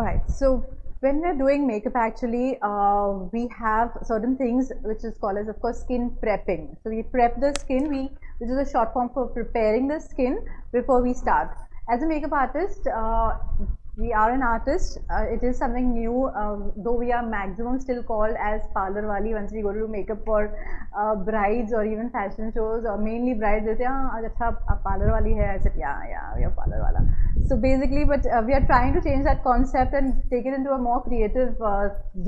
Alright, so when we're doing makeup actually, we have certain things which is called as, of course, skin prepping. So we prep the skin, which is a short form for preparing the skin before we start. As a makeup artist, we are an artist. It is something new, though we are maximum still called as parlor wali once we go to do makeup for brides or even fashion shows, or mainly brides. They say, "Ah, acha, parlor wali hai." I said, "Yeah, we are parlor wala." So basically, but we are trying to change that concept and take it into a more creative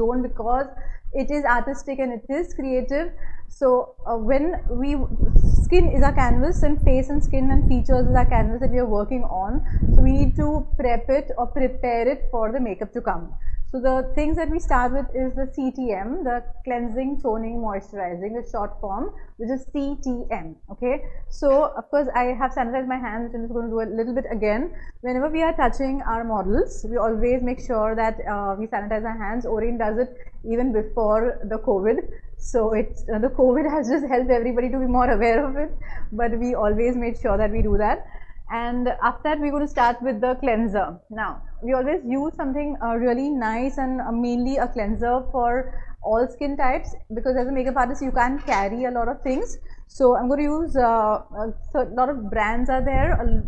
zone, because it is artistic and it is creative. So when skin is our canvas, and face and skin and features is our canvas that we are working on. So we need to prep it or prepare it for the makeup to come. So the things that we start with is the CTM, the cleansing, toning, moisturizing, the short form, which is CTM. Okay. So of course I have sanitized my hands, which I'm just going to do a little bit again. Whenever we are touching our models, we always make sure that we sanitize our hands. Orane does it even before the COVID. So it's the COVID has just helped everybody to be more aware of it, but we always made sure that we do that. And after that, we're going to start with the cleanser. Now, we always use something really nice, and mainly a cleanser for all skin types, because as a makeup artist, you can't carry a lot of things. So I'm going to use a lot of brands are there.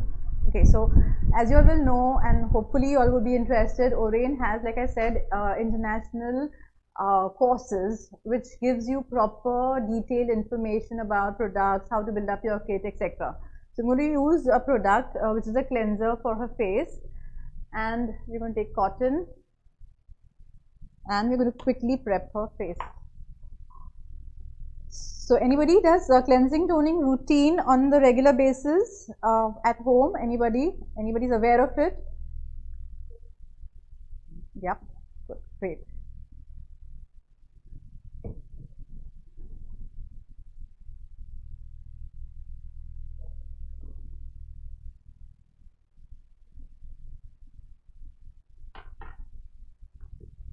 Okay, so as you all will know, and hopefully you all will be interested, Orane has, like I said, international courses which gives you proper detailed information about products, how to build up your kit, etc. So I'm going to use a product which is a cleanser for her face, and we're going to take cotton and we're going to quickly prep her face. So anybody does a cleansing toning routine on the regular basis at home? Anybody's aware of it? Yep, good, great.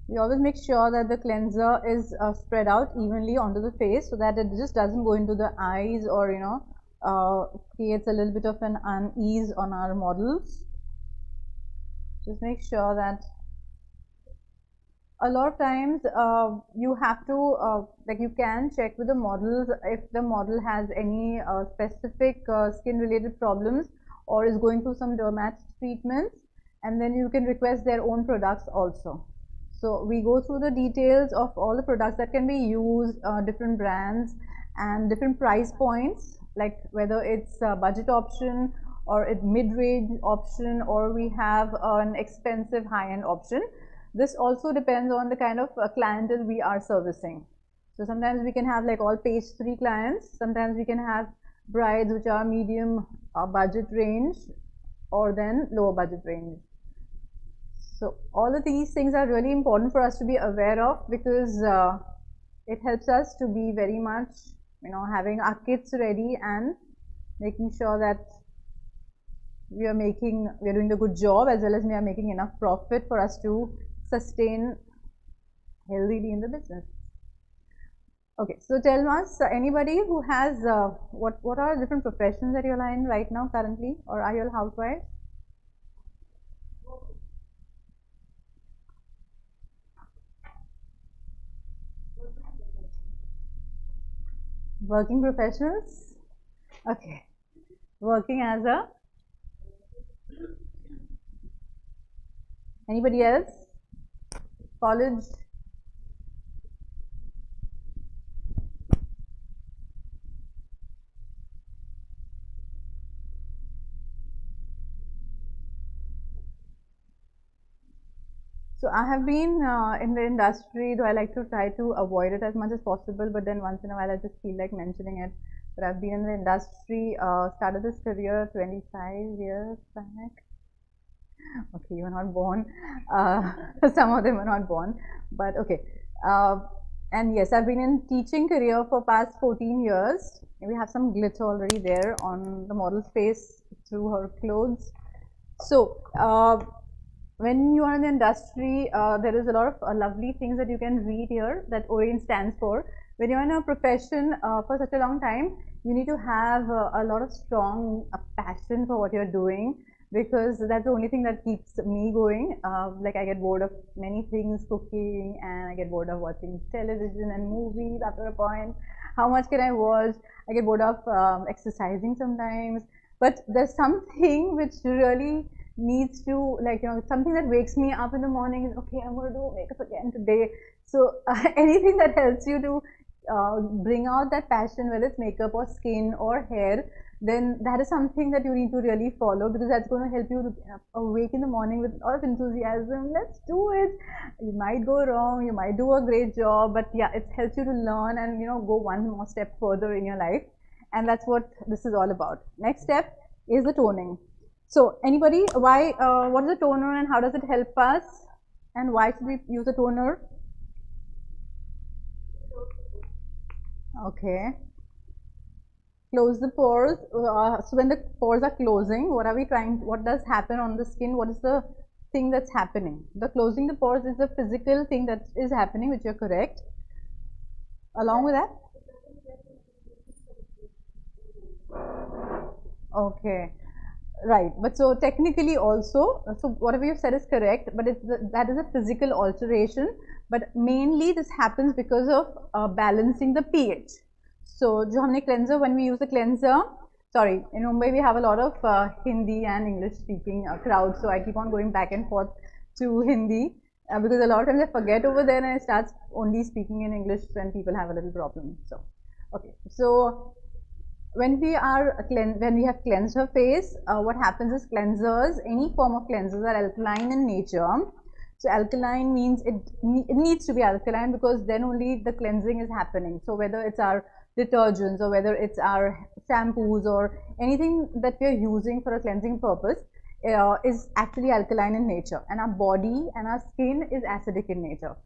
We always make sure that the cleanser is spread out evenly onto the face, so that it just doesn't go into the eyes, or creates a little bit of an unease on our models. Just make sure that a lot of times you have to like, you can check with the models if the model has any specific skin related problems or is going through some dermat treatments, and then you can request their own products also. So we go through the details of all the products that can be used, different brands and different price points, like whether it's a budget option or a mid-range option, or we have an expensive high-end option. This also depends on the kind of clientele we are servicing. So sometimes we can have like all page 3 clients, sometimes we can have brides which are medium budget range, or then lower budget range. So all of these things are really important for us to be aware of, because it helps us to be very much, having our kits ready and making sure that we are doing the good job, as well as we are making enough profit for us to sustain healthily in the business. Okay, so tell us, anybody who has what are different professions that you're in right now currently, or are you all housewives? Working professionals? Okay. Working as a? Anybody else? College? So I have been in the industry, though I like to try to avoid it as much as possible, but then once in a while I just feel like mentioning it. But I've been in the industry, started this career 25 years back. Okay, you were not born. Some of them were not born, but okay. And yes, I've been in teaching career for past 14 years. We have some glitter already there on the model's face through her clothes. So when you are in the industry, there is a lot of lovely things that you can read here that Orane stands for. When you're in a profession for such a long time, you need to have a lot of strong passion for what you're doing, because that's the only thing that keeps me going. Like I get bored of many things, cooking, and I get bored of watching television and movies after a point. How much can I watch? I get bored of exercising sometimes. But there's something which really needs to, like, something that wakes me up in the morning is, okay, I'm going to do makeup again today. So anything that helps you to bring out that passion, whether it's makeup or skin or hair, then that is something that you need to really follow, because that's going to help you to awake in the morning with a lot of enthusiasm. Let's do it. You might go wrong, you might do a great job, but yeah, it helps you to learn and go one more step further in your life. And that's what this is all about. Next step is the toning. So anybody, why, what is a toner and how does it help us? And why should we use a toner? Okay. Close the pores. So when the pores are closing, what does happen on the skin? What is the thing that's happening? The closing the pores is a physical thing that is happening, which you're correct. Along with that? Okay. Right, but so technically also, so whatever you said is correct, but that is a physical alteration, but mainly this happens because of balancing the pH. So, जो हमने cleanser, when we use a cleanser, sorry, in Mumbai we have a lot of Hindi and English speaking crowd, so I keep on going back and forth to Hindi because a lot of times I forget over there and I start only speaking in English when people have a little problem. So, okay, so when we have cleansed her face, what happens is cleansers, any form of cleansers are alkaline in nature. So alkaline means it needs to be alkaline, because then only the cleansing is happening. So whether it's our detergents or whether it's our shampoos or anything that we are using for a cleansing purpose is actually alkaline in nature, and our body and our skin is acidic in nature.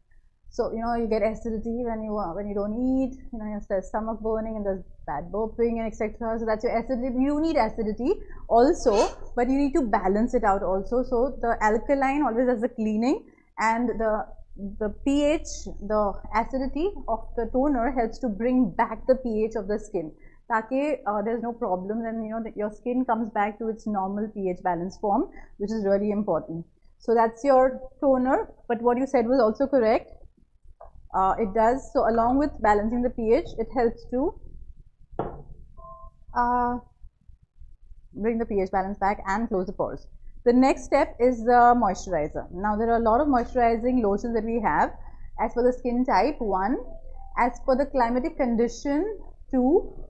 So you get acidity when you don't eat, there's stomach burning and there's bad burping and etc. So that's your acidity. You need acidity also, but you need to balance it out also. So the alkaline always does the cleaning, and the pH, the acidity of the toner helps to bring back the pH of the skin. Taki there's no problems, and your skin comes back to its normal pH balance form, which is really important. So that's your toner, but what you said was also correct. It does, so along with balancing the pH, it helps to bring the pH balance back and close the pores. The next step is the moisturizer. Now there are a lot of moisturizing lotions that we have as per the skin type, 1, as per the climatic condition, 2,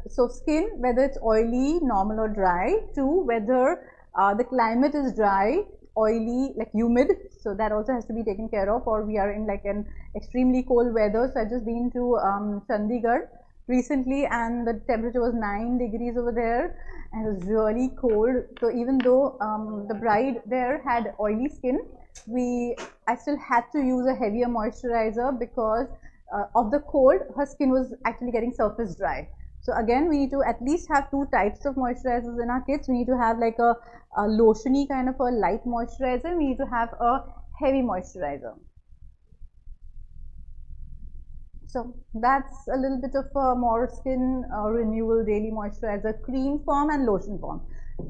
so skin, whether it's oily, normal or dry, 2, whether the climate is dry, oily, like humid, so that also has to be taken care of, or we are in like an extremely cold weather. So I've just been to Chandigarh recently, and the temperature was 9 degrees over there, and it was really cold. So even though the bride there had oily skin, I still had to use a heavier moisturizer because of the cold. Her skin was actually getting surface dry. So again, we need to at least have 2 types of moisturizers in our kits. We need to have like a lotiony kind of a light moisturizer. We need to have a heavy moisturizer. So that's a little bit of a more skin renewal daily moisturizer, cream form and lotion form.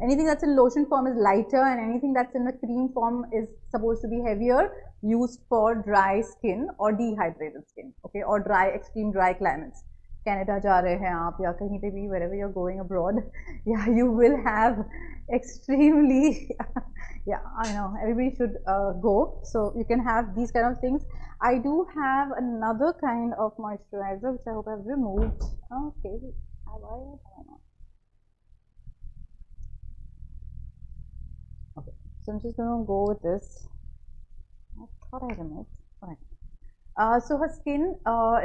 Anything that's in lotion form is lighter, and anything that's in the cream form is supposed to be heavier, used for dry skin or dehydrated skin, okay, or extreme dry climates. Canada जा रहे हैं आप या कहीं पे भी, wherever you're going abroad, yeah, you will have extremely yeah, I know everybody should go, so you can have these kind of things. I do have another kind of moisturizer which I hope I've removed. Okay, have I not? Okay, so I'm just going to go with this. I thought I removed. Okay. So her skin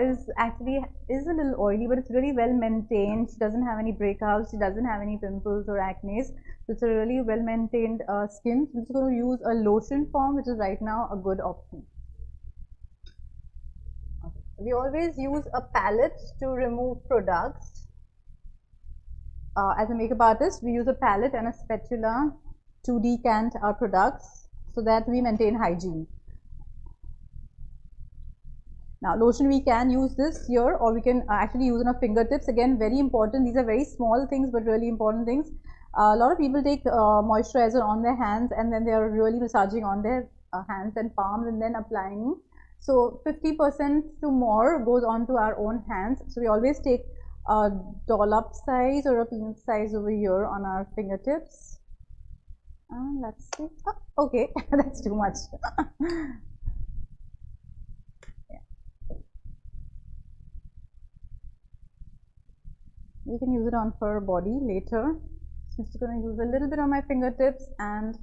is a little oily, but it's really well maintained. She doesn't have any breakouts, she doesn't have any pimples or acne. So it's a really well maintained skin. So I'm just going to use a lotion form, which is right now a good option. Okay. We always use a palette to remove products. As a makeup artist, we use a palette and a spatula to decant our products so that we maintain hygiene. Now lotion, we can use this here, or we can actually use on our fingertips. Again, very important. These are very small things but really important things. A lot of people take moisturizer on their hands and then they are really massaging on their hands and palms and then applying. So 50% to more goes onto our own hands. So we always take a dollop size or a peanut size over here on our fingertips. Let's see. Oh, okay, that's too much. Yeah. You can use it on her body later. So I'm just going to use a little bit on my fingertips and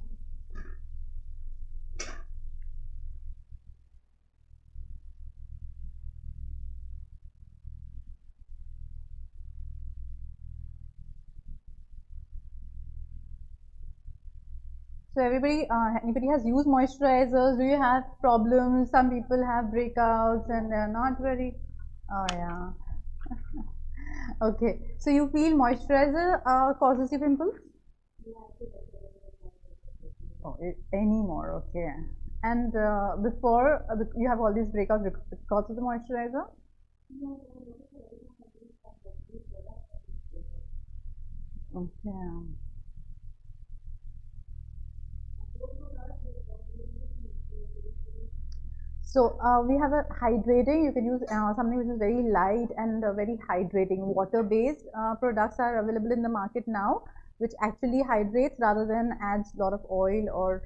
so everybody, anybody has used moisturizers? Do you have problems? Some people have breakouts and they're not very, oh yeah. Okay, so you feel moisturizer causes you pimples? Oh, anymore, okay. And before, you have all these breakouts because of the moisturizer? Okay. So we have a hydrating. You can use something which is very light and very hydrating. Water-based products are available in the market now, which actually hydrates rather than adds a lot of oil or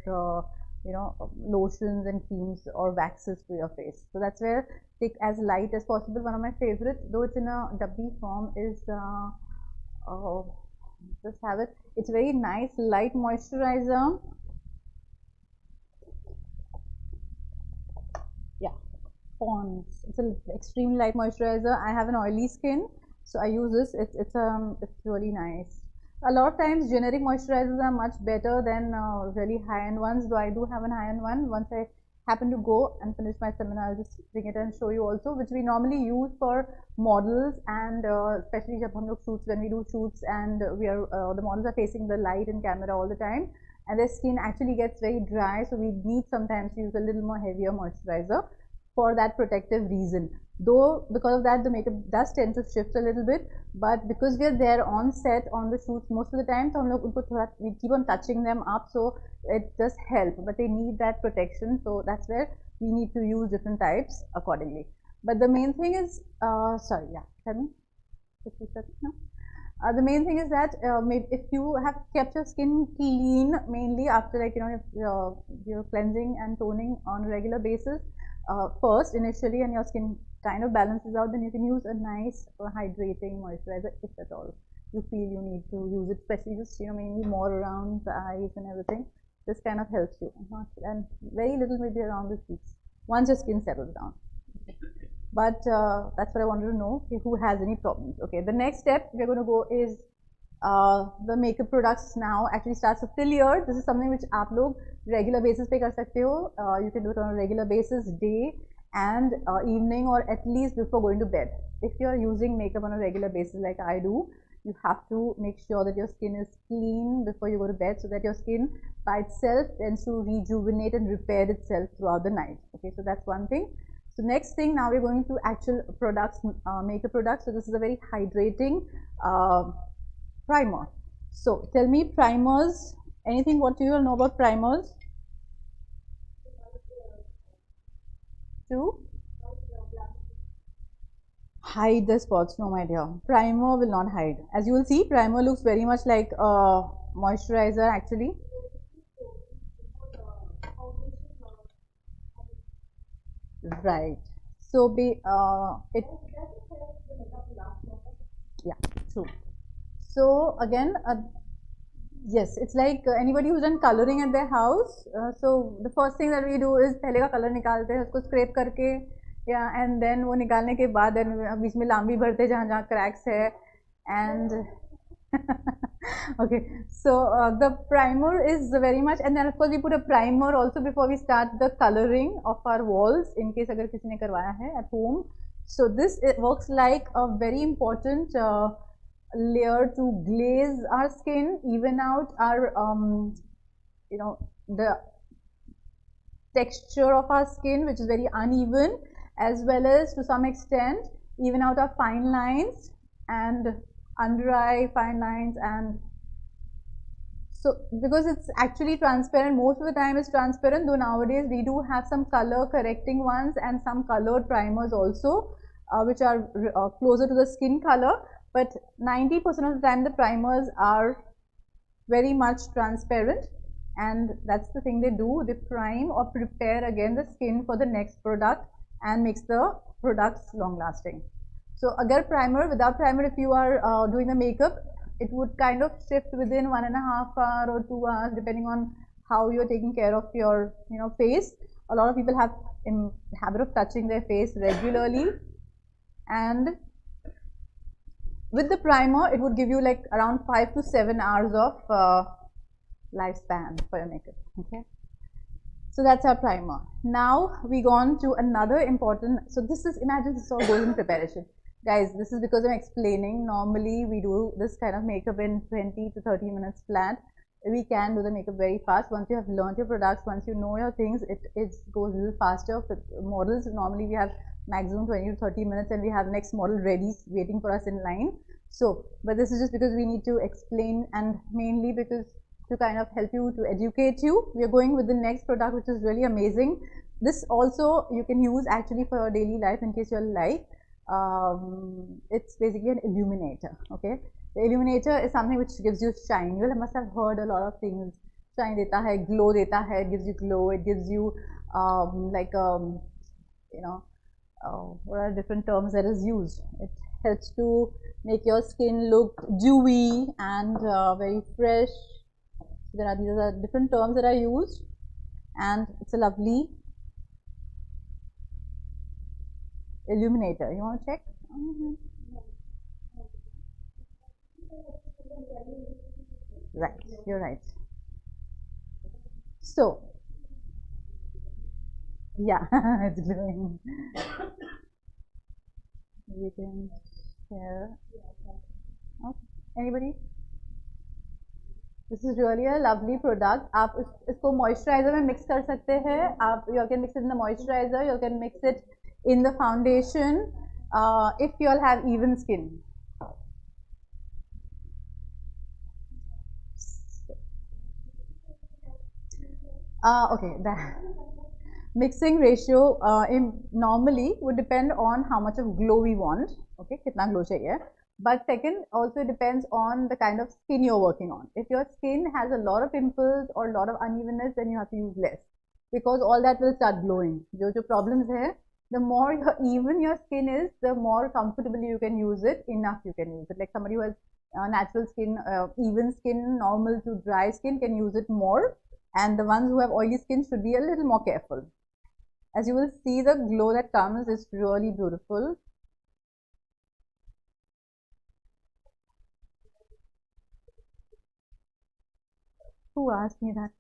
lotions and creams or waxes to your face. So that's where take as light as possible. One of my favorite, though it's in a dabbi form, is just have it. It's very nice light moisturizer. Yeah, Pond's. It's an extremely light moisturizer. I have an oily skin, so I use this. It's really nice. A lot of times generic moisturizers are much better than really high-end ones, though I do have an high-end one. Once I happen to go and finish my seminar, I'll just bring it and show you also, which we normally use for models and especially when we do shoots and the models are facing the light and camera all the time and their skin actually gets very dry, so we need sometimes to use a little more heavier moisturizer for that protective reason. Though because of that the makeup does tend to shift a little bit, but because we are there on set on the shoots most of the time, so we keep on touching them up, so it does help, but they need that protection, so that's where we need to use different types accordingly. But the main thing is, sorry, yeah, tell me. The main thing is that if you have kept your skin clean, mainly after your cleansing and toning on a regular basis, first initially, and your skin kind of balances out, then you can use a nice hydrating moisturizer if at all you feel you need to use it, especially just mainly more around the eyes and everything. This kind of helps you, and very little maybe around the cheeks once your skin settles down. But that's what I wanted to know, who has any problems. Okay, the next step we're going to go is the makeup products now actually starts to fill here. This is something which आप लोग regular basis पे कर सकते हो. You can do it on a regular basis, day and evening, or at least before going to bed. If you're using makeup on a regular basis like I do, you have to make sure that your skin is clean before you go to bed, so that your skin by itself tends to rejuvenate and repair itself throughout the night. Okay, so that's one thing. So next thing, now we're going to actual products, makeup products. So this is a very hydrating primer. So tell me, primers, anything what you all know about primers? To hide the spots? No, my dear, primer will not hide. As you will see, primer looks very much like a moisturizer actually. Right. So yeah, true. So again, yes, it's like anybody who's done coloring at their house. So the first thing that we do is पहले का color निकालते हैं, उसको scrape करके, yeah, and then वो निकालने के बाद बीच में लांबी भरते जहाँ जहाँ cracks है, and okay, so the primer is very much, and then of course we put a primer also before we start the coloring of our walls, in case अगर किसी ने करवाया है at home. So this, it works like a very important layer to glaze our skin, even out our the texture of our skin, which is very uneven, as well as to some extent even out our fine lines and under eye fine lines and So because it's actually transparent, most of the time it's transparent, though nowadays we do have some color correcting ones and some colored primers also, which are closer to the skin color, but 90% of the time the primers are very much transparent, and that's the thing they do. They prime or prepare again the skin for the next product and makes the products long lasting. So agar primer, without primer, if you are doing the makeup, it would kind of shift within 1.5 hours or 2 hours, depending on how you're taking care of your face. A lot of people have in habit of touching their face regularly, and with the primer, it would give you like around 5 to 7 hours of lifespan for your makeup. Okay, so that's our primer. Now we go on to another important. So this is, imagine this is all goes in preparation, guys. This is because I'm explaining. Normally we do this kind of makeup in 20 to 30 minutes flat. We can do the makeup very fast once you have learned your products. Once you know your things, it goes a little faster. With models, normally we have maximum 20 to 30 minutes and we have next model ready waiting for us in line. So, but this is just because we need to explain, and mainly because to kind of help you, to educate you. We are going with the next product, which is really amazing. This also you can use actually for your daily life in case you're like, it's basically an illuminator. Okay, the illuminator is something which gives you shine. You must have heard a lot of things. Shine deta hai, glow deta hai, it gives you glow, it gives you what are different terms that is used. It helps to make your skin look dewy and very fresh. These are different terms that are used, and it's a lovely illuminator. You want to check? Right, you're right. So, yeah, it's glowing. You can share. Okay. Anybody? This is really a lovely product. आप इसको moisturizer में mix कर सकते हैं. You can mix it in the moisturizer. You can mix it in the foundation. If you all have even skin. Okay, that mixing ratio normally would depend on how much of glow we want. Okay, kitna glow chahiye. But second, also depends on the kind of skin you're working on. If your skin has a lot of pimples or a lot of unevenness, then you have to use less, because all that will start glowing. Jo problems hai, the more even your skin is, the more comfortably you can use it. Enough you can use it. Like somebody who has natural skin, even skin, normal to dry skin can use it more, and the ones who have oily skin should be a little more careful. As you will see, the glow that comes is really beautiful. Who asked me that?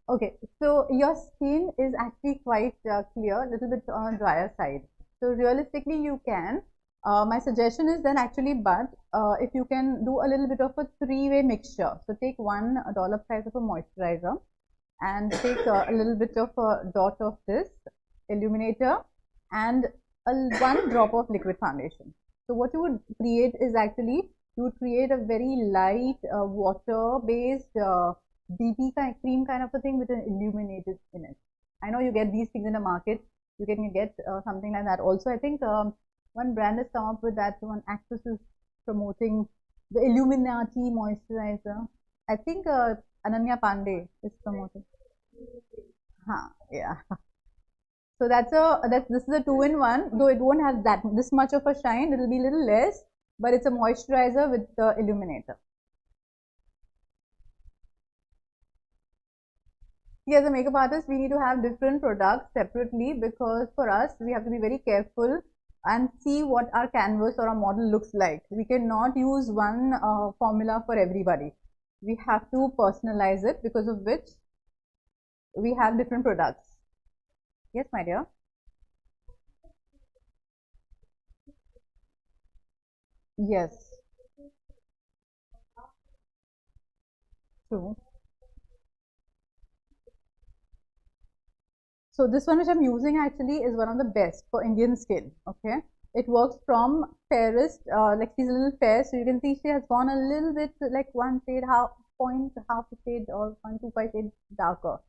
Okay, so your skin is actually quite clear, a little bit on the drier side. So realistically, you can. My suggestion is then actually, but if you can do a little bit of a three-way mixture. So take one dollop size of a moisturizer and take a little bit of a dot of this illuminator and one drop of liquid foundation. So what you would create is actually, you would create a very light water-based BB cream kind of a thing with an illuminated in it. I know you get these things in the market. You can get something like that also. I think one brand has come up with that. One actress is promoting the Illuminati moisturizer. I think Ananya Pandey is promoting. Yeah. So this is a 2-in-1. Though it won't have this much of a shine, it will be a little less, but it's a moisturizer with the illuminator. See, as a makeup artist, we need to have different products separately, because for us, we have to be very careful and see what our canvas or our model looks like. We cannot use one formula for everybody. We have to personalize it, because of which we have different products. Yes, my dear. Yes. True. So this one which I'm using actually is one of the best for Indian skin. Okay. It works from fairest, like she's a little fair, so you can see she has gone a little bit like one shade, half a shade or 1.25 shade darker.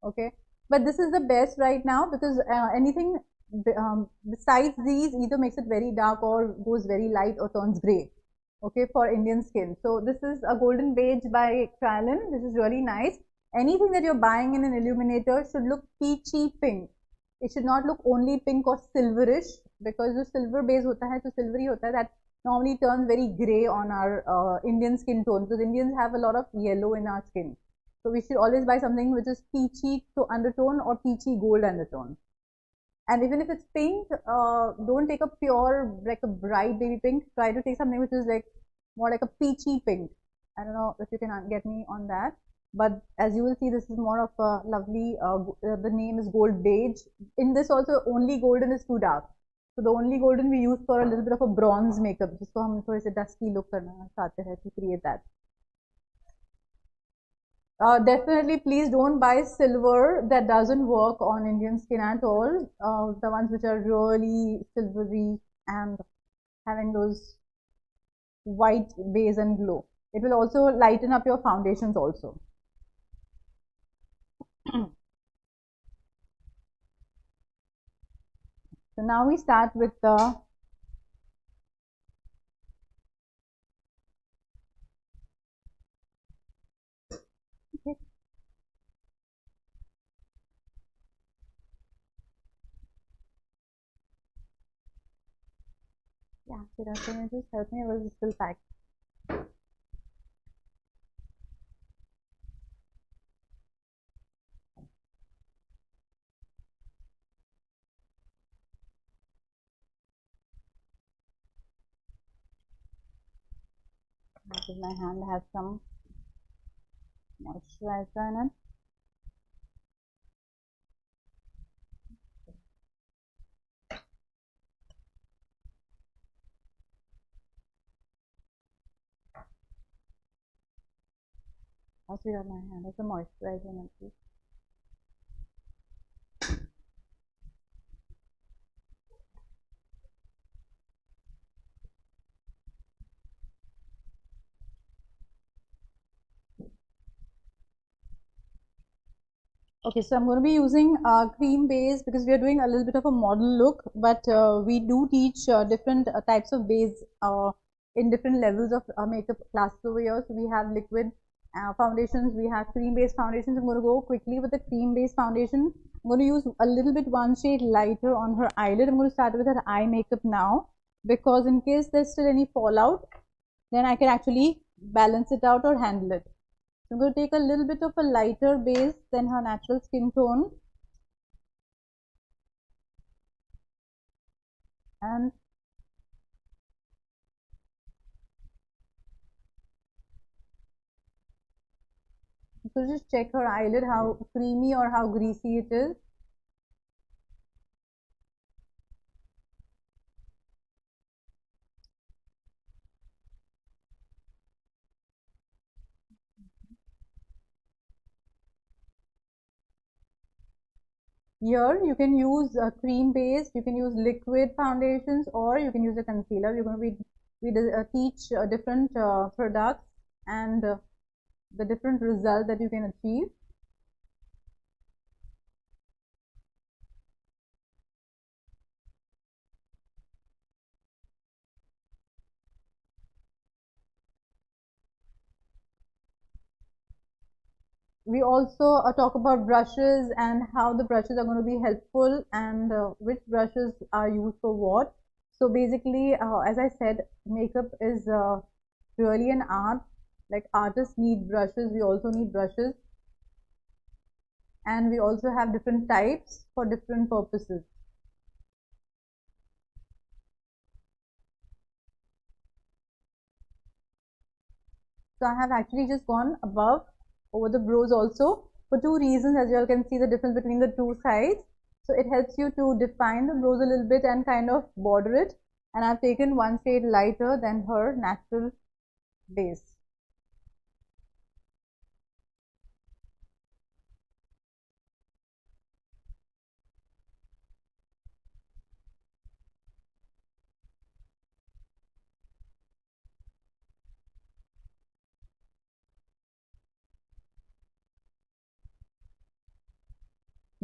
Okay, but this is the best right now because anything besides these either makes it very dark or goes very light or turns gray. Okay, for Indian skin. So this is a golden beige by Krylon. This is really nice. Anything that you're buying in an illuminator should look peachy pink. It should not look only pink or silverish because the silver base hota hai, so silvery hota hai, that normally turns very gray on our Indian skin tone because Indians have a lot of yellow in our skin. So we should always buy something which is peachy to undertone or peachy gold undertone. And even if it's pink, don't take a pure, like a bright baby pink. Try to take something which is like more like a peachy pink. I don't know if you can get me on that. But as you will see, this is more of a lovely, the name is gold beige. In this also, only golden is too dark. So the only golden we use for a little bit of a bronze makeup, जिसको हम थोड़े से dusky look करना चाहते हैं to create that. Definitely, please don't buy silver that doesn't work on Indian skin at all. The ones which are really silvery and having those white base and glow. It will also lighten up your foundations also. So now we start with the yeah, can you just help me? I was still packed. Because my hand has some moisturizer in it. I'll see that my hand has some moisturizer in it. Okay, so I'm going to be using cream base because we are doing a little bit of a model look, but we do teach different types of base in different levels of makeup classes over here. So we have liquid foundations, we have cream based foundations. I'm going to go quickly with the cream based foundation. I'm going to use a little bit one shade lighter on her eyelid. I'm going to start with her eye makeup now because in case there's still any fallout, then I can actually balance it out or handle it. I'm going to take a little bit of a lighter base than her natural skin tone and so just check her eyelid how creamy or how greasy it is. Here you can use a cream base, you can use liquid foundations, or you can use a concealer. We're going to teach different products and the different result that you can achieve. We also talk about brushes and how the brushes are going to be helpful and which brushes are used for what. So basically, as I said, makeup is really an art. Like artists need brushes, we also need brushes. And we also have different types for different purposes. So I have actually just gone above over the brows also for two reasons. As you all can see the difference between the two sides. So it helps you to define the brows a little bit and kind of border it. And I've taken one shade lighter than her natural base.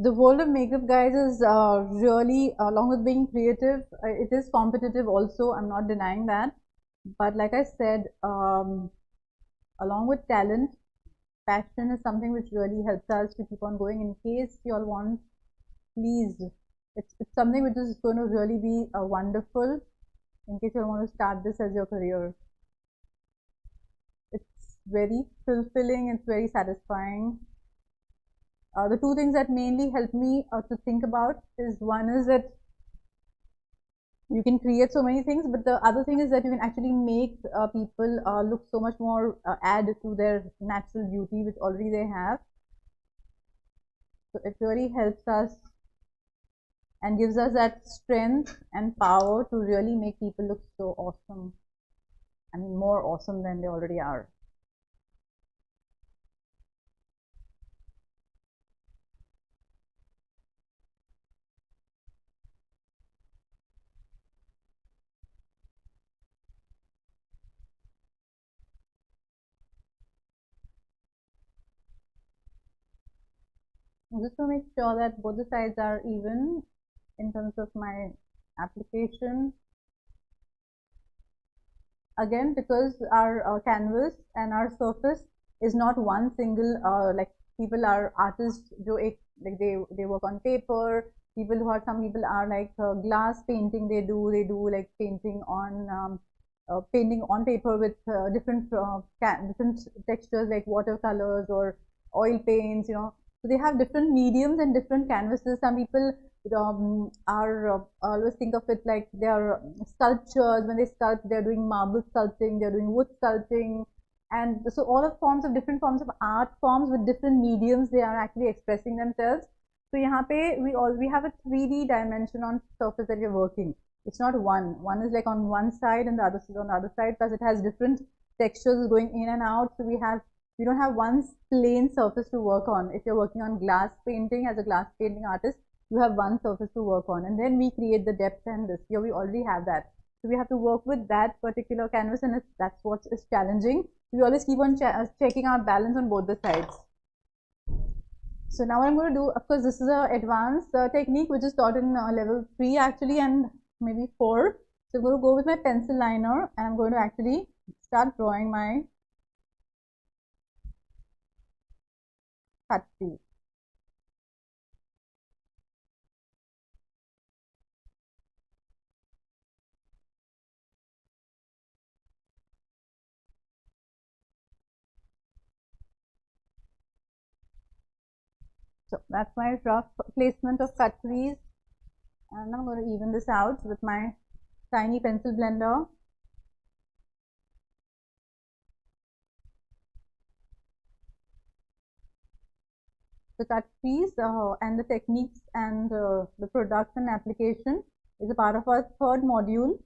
The world of makeup, guys, is really, along with being creative, it is competitive also. I'm not denying that. But like I said, along with talent, passion is something which really helps us to keep on going. In case you all want, please, it's something which is going to really be wonderful. In case you all want to start this as your career, it's very fulfilling. It's very satisfying. The two things that mainly help me to think about is, one is that you can create so many things, but the other thing is that you can actually make people look so much more, add to their natural beauty which already they have. So it really helps us and gives us that strength and power to really make people look so awesome. I mean, more awesome than they already are. Just to make sure that both the sides are even in terms of my application. Again, because our canvas and our surface is not one single, like people are artists, like they work on paper. People who are, some people are like glass painting. They do like painting on paper with different textures like watercolors or oil paints. So they have different mediums and different canvases. Some people are always think of it like they are sculptures. When they sculpt, they're doing marble sculpting, they're doing wood sculpting, and so all of forms of different forms of art forms with different mediums, they are actually expressing themselves. So यहाँ पे we have a 3D dimension on surface that we're working. It's not one is like on one side and the other is on the other side, plus it has different textures going in and out. So we don't have one plain surface to work on. If you're working on glass painting as a glass painting artist, you have one surface to work on, and then we create the depth and this. Here we already have that. So we have to work with that particular canvas, and that's what is challenging. We always keep on checking our balance on both the sides. So now what I'm going to do, of course, this is an advanced technique which is taught in level 3 actually, and maybe 4. So I'm going to go with my pencil liner, and I'm going to actually start drawing my cut piece. So that's my rough placement of cut crease, and I'm going to even this out with my tiny pencil blender. The cut crease and the techniques and the products and application is a part of our third module,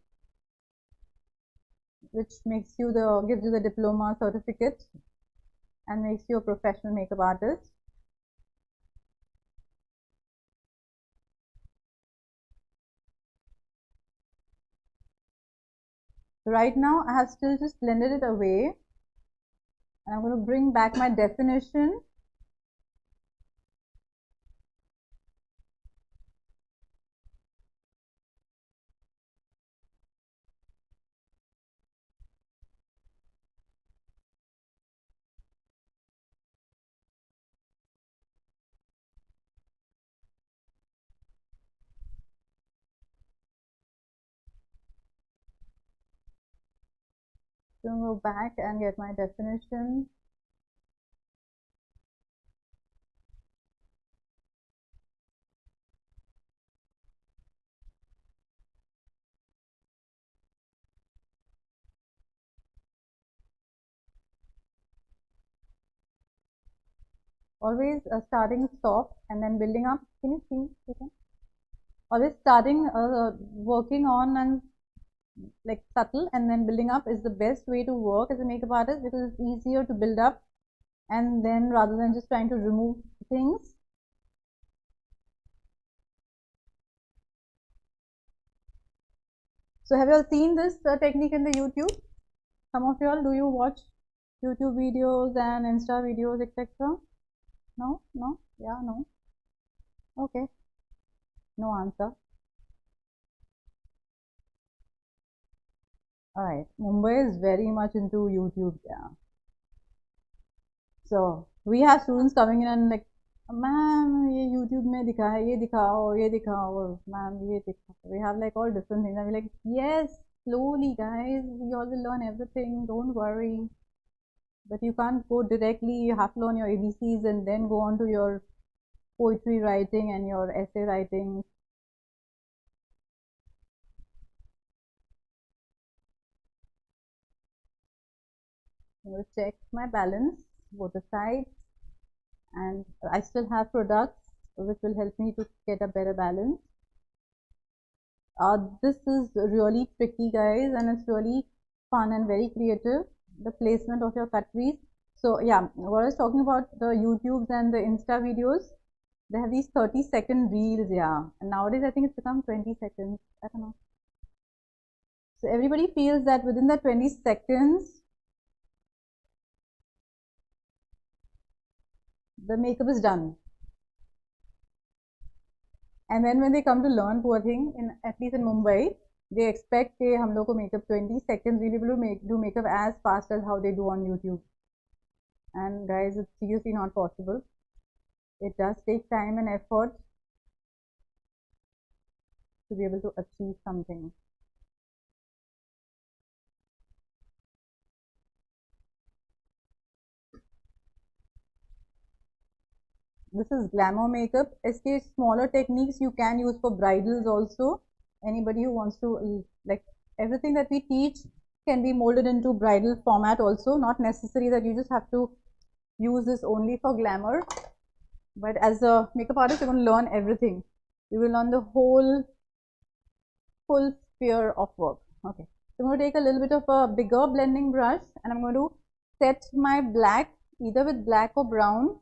which gives you the diploma certificate and makes you a professional makeup artist. Right now I have still just blended it away, and I'm going to bring back my definition. So go back and get my definition. Always starting soft and then building up. Can you see? Always starting working on and like subtle and then building up is the best way to work as a makeup artist, because it's easier to build up and then rather than just trying to remove things. So have you all seen this technique in the YouTube? Some of you all, do you watch YouTube videos and Insta videos, etc.? No? Yeah, no. Okay, no answer. Alright, Mumbai is very much into YouTube, yeah. So we have students coming in and like, ma'am, ये YouTube में दिखा है, ये दिखाओ, ma'am, ये दिखाओ. We have like all different things. And we're like, yes, slowly, guys, we all will learn everything. Don't worry. But you can't go directly. You have to learn your ABCs and then go on to your poetry writing and your essay writing. I'm going to check my balance, both the sides, and I still have products which will help me to get a better balance. This is really tricky, guys, and it's really fun and very creative, the placement of your cutleries. So yeah, what I was talking about, the YouTubes and the Insta videos, they have these 30-second reels, yeah, and nowadays I think it's become 20 seconds. I don't know. So everybody feels that within the 20 seconds the makeup is done. And then when they come to learn, poor thing, in at least in Mumbai, they expect कि हम लोग को makeup 20 seconds, we'll be able to do makeup as fast as how they do on YouTube. And guys, it's seriously not possible. It does take time and effort to be able to achieve something. This is glamour makeup. इसके smaller techniques you can use for bridals also. Anybody who wants to, like, everything that we teach can be molded into bridal format also. Not necessary that you just have to use this only for glamour. But as a makeup artist, you're going to learn everything. You will learn the whole full sphere of work. Okay. So I'm going to take a little bit of a bigger blending brush and I'm going to set my black either with black or brown.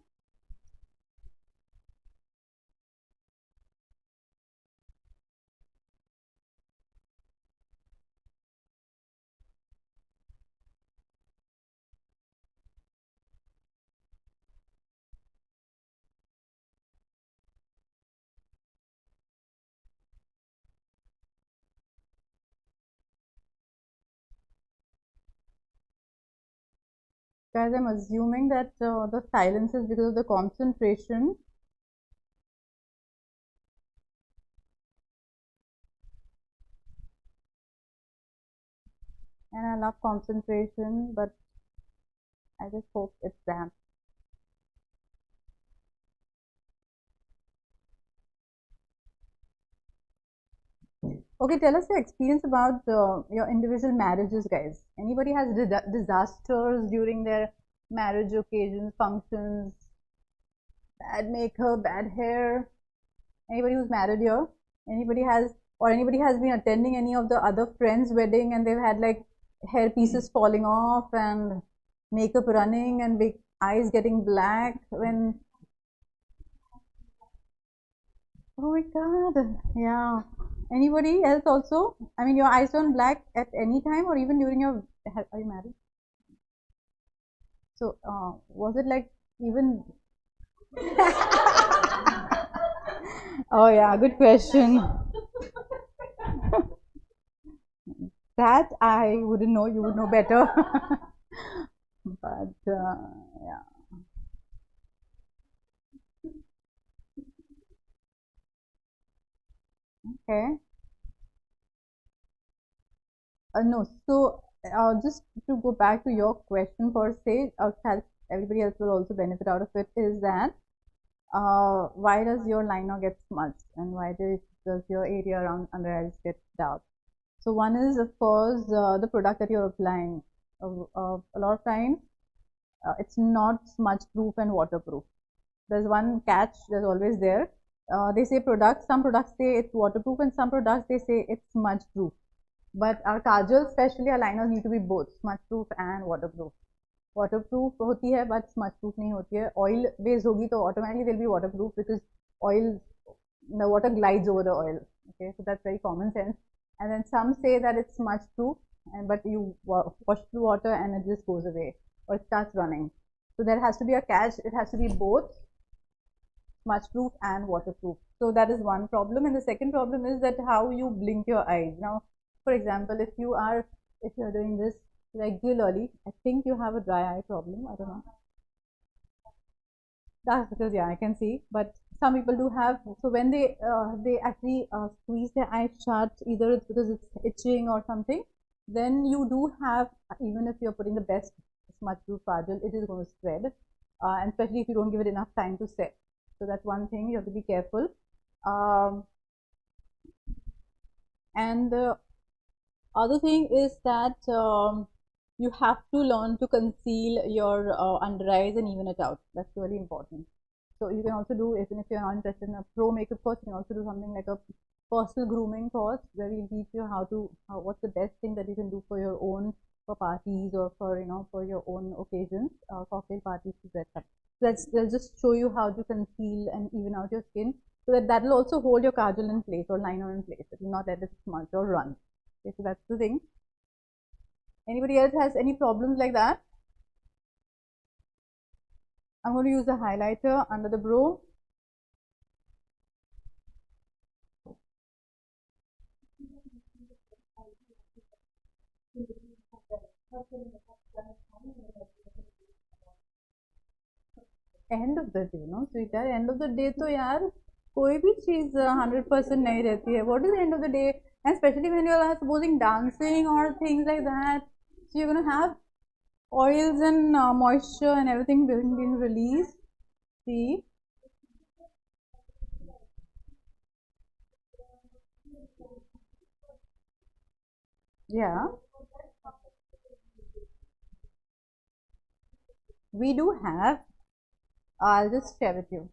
Guys, I'm assuming that the silence is because of the concentration. And I love concentration, but I just hope it's damp. Okay, tell us your experience about your individual marriages, guys. Anybody has disasters during their marriage occasions, functions, bad makeup, bad hair? Anybody who's married here? Anybody has, or anybody has been attending any of the other friends' wedding and they've had like hair pieces falling off and makeup running and big eyes getting black when. Oh my god, yeah. Anybody else also? I mean, your eyes turn black at any time or even during your. Are you married? So, was it like even. Oh, yeah, good question. That I wouldn't know, you would know better. But, yeah. Okay. No, so just to go back to your question per se, everybody else will also benefit out of it, is that why does your liner get smudged and why does your area around under eyes get dark? So one is, of course, the product that you're applying. A lot of times, it's not smudge proof and waterproof. There's one catch, there's always there. They say some products say it's waterproof and some products they say it's smudge proof. But our kajal, especially our liners, need to be both smudge proof and waterproof. Waterproof होती है but smudge proof नहीं होती है. Oil based होगी तो automatically they'll be waterproof because the water glides over the oil. Okay, so that's very common sense. And then some say that it's smudge proof, but you wash through water and it just goes away or it starts running. So there has to be a catch. It has to be both. smudge proof and waterproof. So that is one problem, and the second problem is that how you blink your eyes. Now, for example, if you're doing this regularly, I think you have a dry eye problem. I don't know. That's because yeah, I can see, but some people do have. So when they actually squeeze their eyes shut, either it's because it's itching or something, then you do have, even if you're putting the best smudge-proof kajal, it is going to spread, and especially if you don't give it enough time to set. So that's one thing you have to be careful. And the other thing is that you have to learn to conceal your under eyes and even it out. That's really important. So you can also do, even if you're not interested in a pro makeup course, you can also do something like a personal grooming course where we teach you what's the best thing that you can do for your own, for parties or for for your own occasions, cocktail parties to dress up. So they'll just show you how to conceal and even out your skin, so that will also hold your kajal in place or liner in place. It will not let it smudge or run. Okay, so that's the thing. Anybody else has any problems like that? I'm going to use a highlighter under the brow. End of the day, no sweetheart, end of the day तो यार कोई भी चीज 100% नहीं रहती है. What is the end of the day? And especially when you're supposing dancing or things like that, so you're gonna have oils and moisture and everything being released. See, yeah, we do have. I'll just share with you.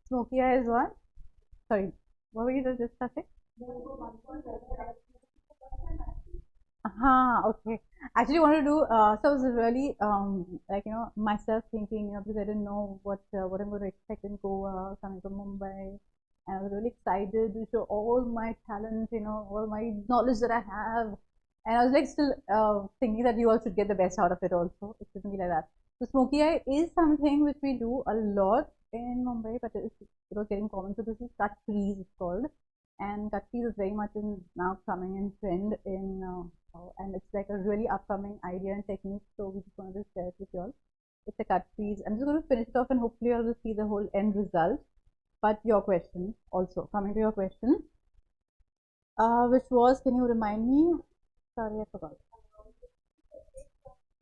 Smoky eye is what? Sorry, what were you just discussing? Okay. Actually, want to do. So I was really like myself thinking, because I didn't know what I'm going to expect in Goa, coming from Mumbai, and I was really excited to show all my talent, all my knowledge that I have, and I was like still thinking that you all should get the best out of it also. It shouldn't be like that. So smoky eye is something which we do a lot in Mumbai, but it was getting common. So this is cut crease, it's called, and cut crease is very much now coming in trend in. And it's like a really upcoming idea and technique, so we just wanted to share it with you all. It's a cut piece. I'm just going to finish it off and hopefully you'll see the whole end result. But your question also, coming to your question, which was, can you remind me? Sorry, I forgot.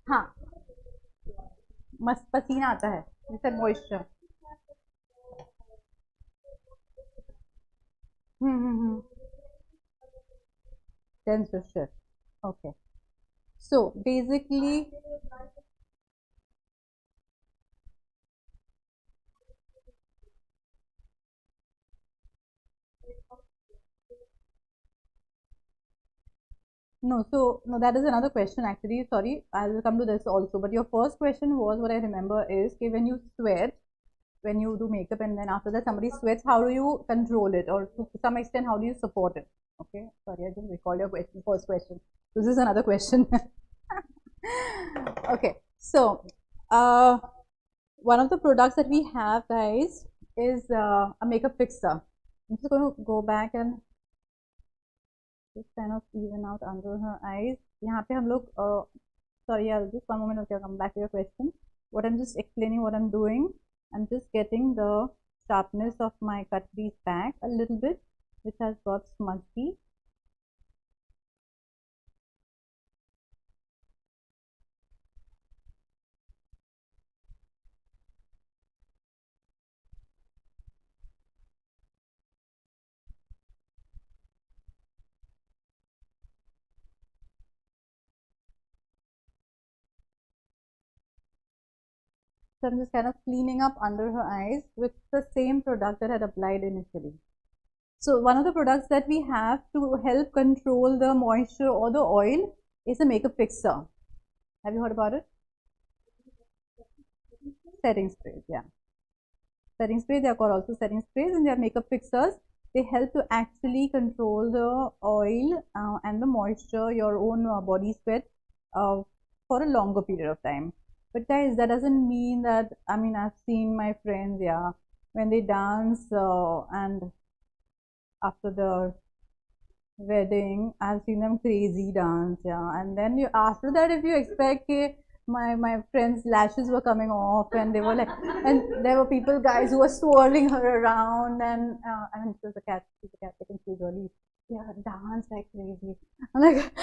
हाँ, मस्त पसीना आता है. You said moisture. Hmm. Denser shift. Okay. So basically, no, that is another question actually. Sorry, I'll come to this also. But your first question was, what I remember is, okay, when you sweat, when you do makeup, and then after that somebody sweats, how do you control it, or to some extent, how do you support it? Okay, sorry, I didn't recall your question, first question. This is another question. Okay, so one of the products that we have, guys, is a makeup fixer. I'm just going to go back and just kind of even out under her eyes. यहाँ पे हम लोग sorry, I'll just one moment. Okay, I'll come back to your question. What I'm just explaining, what I'm doing, I'm just getting the sharpness of my cut crease back a little bit, which has got smudgy. So I'm just kind of cleaning up under her eyes with the same product that I had applied initially. So one of the products that we have to help control the moisture or the oil is a makeup fixer. Have you heard about it? Setting sprays, yeah. Setting spray, they are called also setting sprays, and they are makeup fixers. they help to actually control the oil and the moisture, your own body sweat uh, for a longer period of time. But guys, that doesn't mean that, I mean, I've seen my friends, yeah, when they dance and after the wedding, I've seen them crazy dance, yeah. And then you after that, if you expect my friend's lashes were coming off, and they were like, and there were people, guys, who were swirling her around, and I mean, she was a cat, she's a Catholic, and she's really, yeah, dance like crazy. I'm like,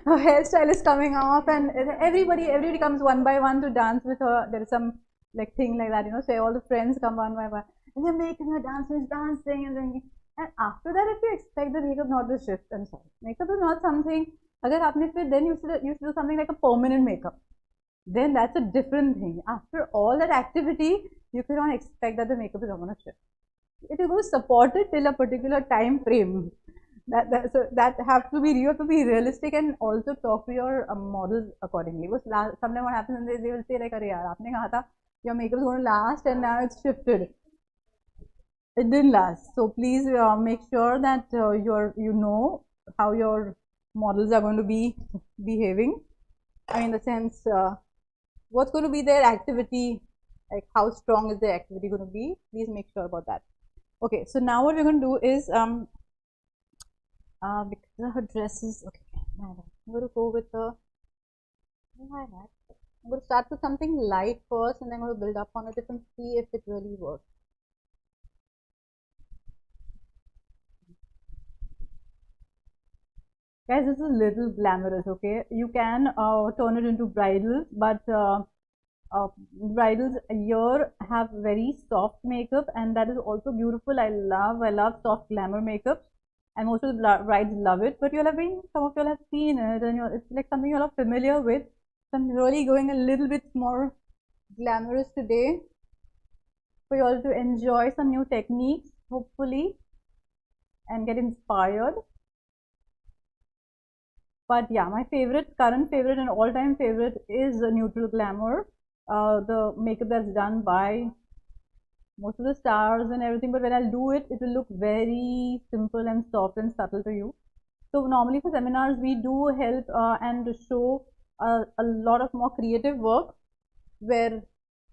her hairstyle is coming off, and everybody comes one by one to dance with her. There is some like thing like that, you know. So all the friends come one by one, and they're making her dance, she's dancing, and then. And after that, if you expect the makeup not to shift, I'm sorry. Makeup is not something, agar aapne fir, then you should do something like a permanent makeup. Then that's a different thing. After all that activity, you cannot expect that the makeup is not going to shift. It is going to support it till a particular time frame. So that have to be, you have to be realistic and also talk to your models accordingly. Because sometimes what happens, they will say like, "Arey yaar, aapne kaha tha, your makeup is going to last, and now it's shifted." It didn't last. So please make sure that you know how your models are going to be behaving. I mean, in the sense, what's going to be their activity, like how strong is their activity going to be. Please make sure about that. Okay, so now what we're going to do is because her dress is okay. I'm going to go with the lilac. I'm going to start with something light first, and then I'm going to build up on it and see if it really works. Guys, this is a little glamorous, okay? You can turn it into bridals, but bridals here have very soft makeup, and that is also beautiful. I love soft glamour makeup, and most of the brides love it. But some of you all have seen it, and it's like something you're not familiar with. So I'm really going a little bit more glamorous today for you all to enjoy some new techniques, hopefully, and get inspired. But yeah, my current favorite and all-time favorite is Neutral Glamour. The makeup that's done by most of the stars and everything. But when I'll do it, it will look very simple and soft and subtle to you. So normally for seminars, we do help and show a lot of more creative work where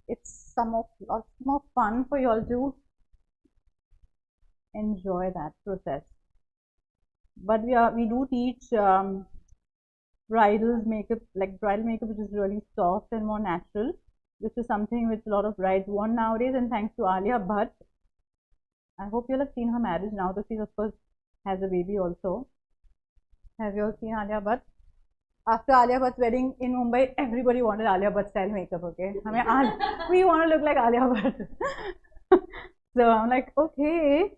it's lots more fun for you all to enjoy that process. But we do teach bridal makeup which is really soft and more natural, which is something which a lot of brides want nowadays. And thanks to Alia Bhatt, I hope you'll have seen her marriage now, though she of course has a baby also. Have you all seen Alia Bhatt? After Alia Bhatt's wedding in Mumbai, everybody wanted Alia Bhatt style makeup, okay? I mean, we want to look like Alia Bhatt. So I'm like, okay,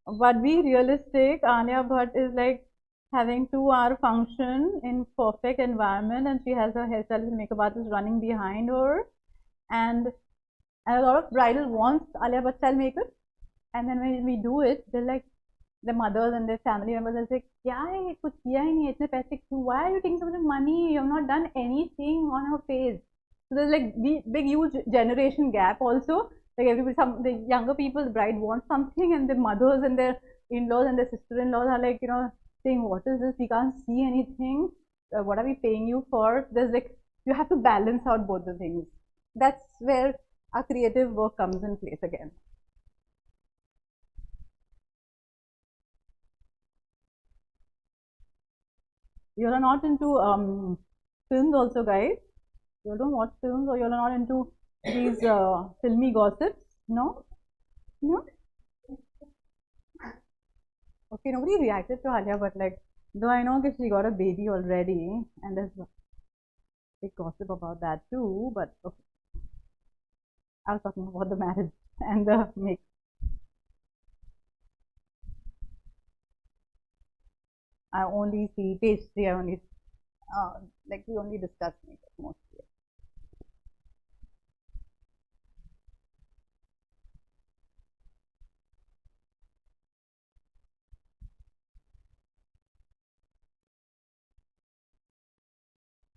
but be realistic. Alia Bhatt is like having 2-hour function in perfect environment, and she has her hairstylist and makeup artist running behind her, and a lot of bridal wants Alia Bhatt style makeup, and then when we do it, they're like, the mothers and their family members will say, "Kya hai? Kuch kiya hi nahi, itne paise kyun? Why are you taking so much money? You have not done anything on her face." So there's like big huge generation gap also. Like the younger people, the bride wants something, and the mothers and their in-laws and their sister-in-laws are like, saying, "What is this? We can't see anything. What are we paying you for?" There's like, you have to balance out both the things. That's where our creative work comes in place again. You are not into films also, guys. You don't watch films, or you're not into these filmy gossips? No? No? Okay, nobody reacted to Alia, but like, though I know that she got a baby already, and there's big gossip about that too, but okay. I was talking about the marriage and the make. I only see pastry, like we only discuss makeup mostly.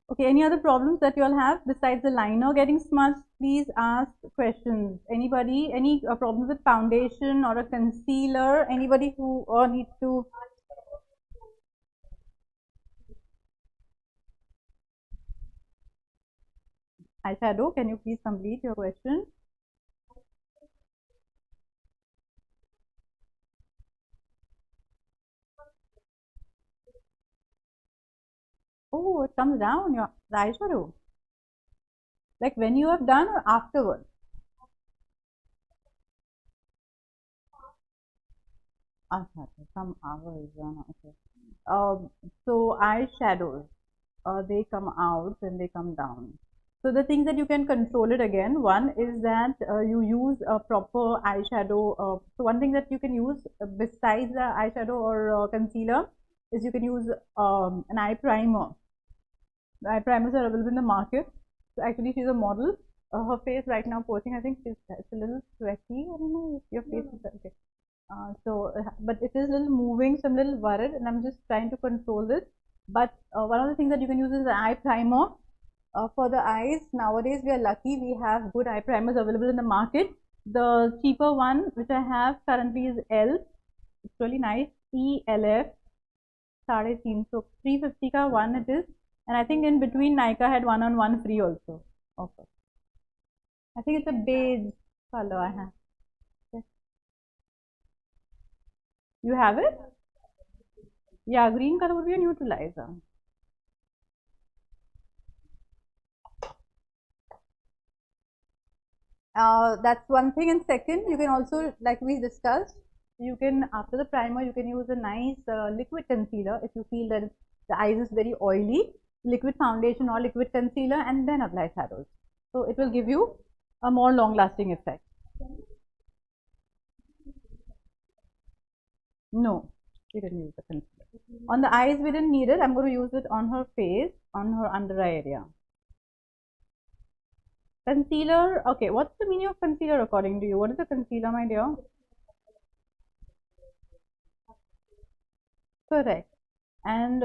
Okay, any other problems that you all have besides the liner getting smudged? Please ask questions. Anybody, any problems with foundation or a concealer? Anybody who needs to eyeshadow? Can you please complete your question? Oh, it comes down your the eyeshadow. Like when you have done or afterwards? Some hours. Okay. So eyeshadows, they come out and they come down. So the things that you can control it again, one is that you use a proper eyeshadow. So one thing that you can use besides the eyeshadow or concealer is you can use an eye primer. The eye primers are available in the market. So actually, she's a model. Her face right now posing, I think it's a little sweaty. I don't know if your face is okay. But it is a little moving, so I'm a little worried, and I'm just trying to control this. But one of the things that you can use is the eye primer. For the eyes, nowadays we are lucky, we have good eye primers available in the market. The cheaper one which I have currently is L. It's really nice. ELF 350, so 350 ka one it is, and I think in between Nykaa had one on one free also. Okay. I think it's a beige color I have. Yes. You have it? Yeah, green color would be a neutralizer. That's one thing, and second, you can also, like we discussed, you can, after the primer, you can use a nice liquid concealer if you feel that the eyes is very oily, liquid foundation or liquid concealer, and then apply shadows. So it will give you a more long lasting effect. No, we didn't use the concealer. On the eyes, we didn't need it. I'm going to use it on her face, on her under eye area. Concealer, okay, what's the meaning of concealer according to you? What is a concealer, my dear? Correct. And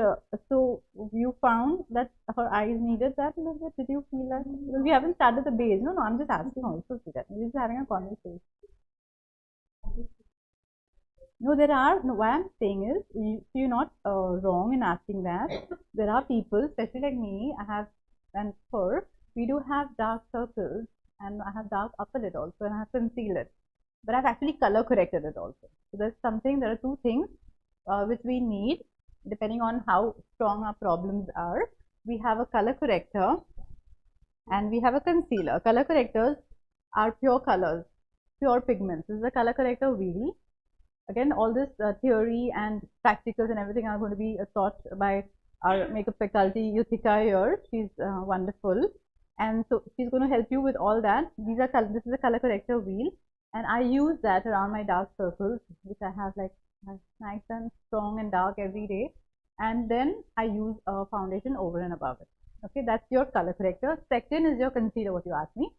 so you found that her eyes needed that a little bit. Did you feel that? Well, we haven't started the base. No, I'm just asking also to that. We're just having a conversation. No, there are, no, what I'm saying is, you're not wrong in asking that. There are people, especially like me, I have, and her, we do have dark circles, and I have dark upper lid also, and I have concealed it. But I've actually color corrected it also. So there's something, there are two things which we need, depending on how strong our problems are. We have a color corrector, and we have a concealer. Color correctors are pure colors, pure pigments. This is a color corrector wheel. Again, all this theory and practicals and everything are going to be taught by our makeup faculty, Yuthika here. She's wonderful. And so she's going to help you with all that. This is a color corrector wheel. And I use that around my dark circles, which I have like nice and strong and dark every day. And then I use a foundation over and above it. Okay, that's your color corrector. Second is your concealer, what you asked me.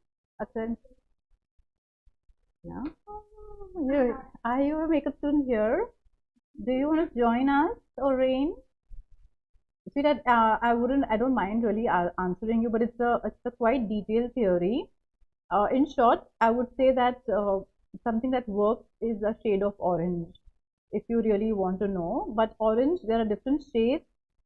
Yeah. Are you a makeup student here? Do you want to join us, Orane? See that I don't mind really answering you, but it's a quite detailed theory. In short, I would say that something that works is a shade of orange, if you really want to know. But orange, there are different shades,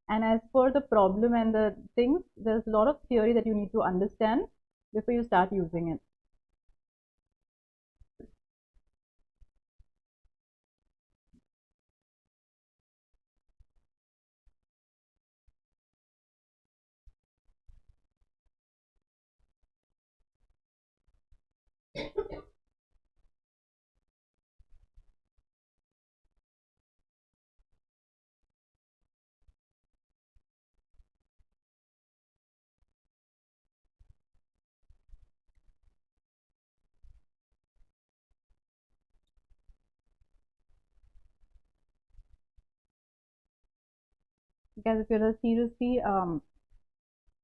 and as per the problem and the things, there's a lot of theory that you need to understand before you start using it. Because if you're a seriously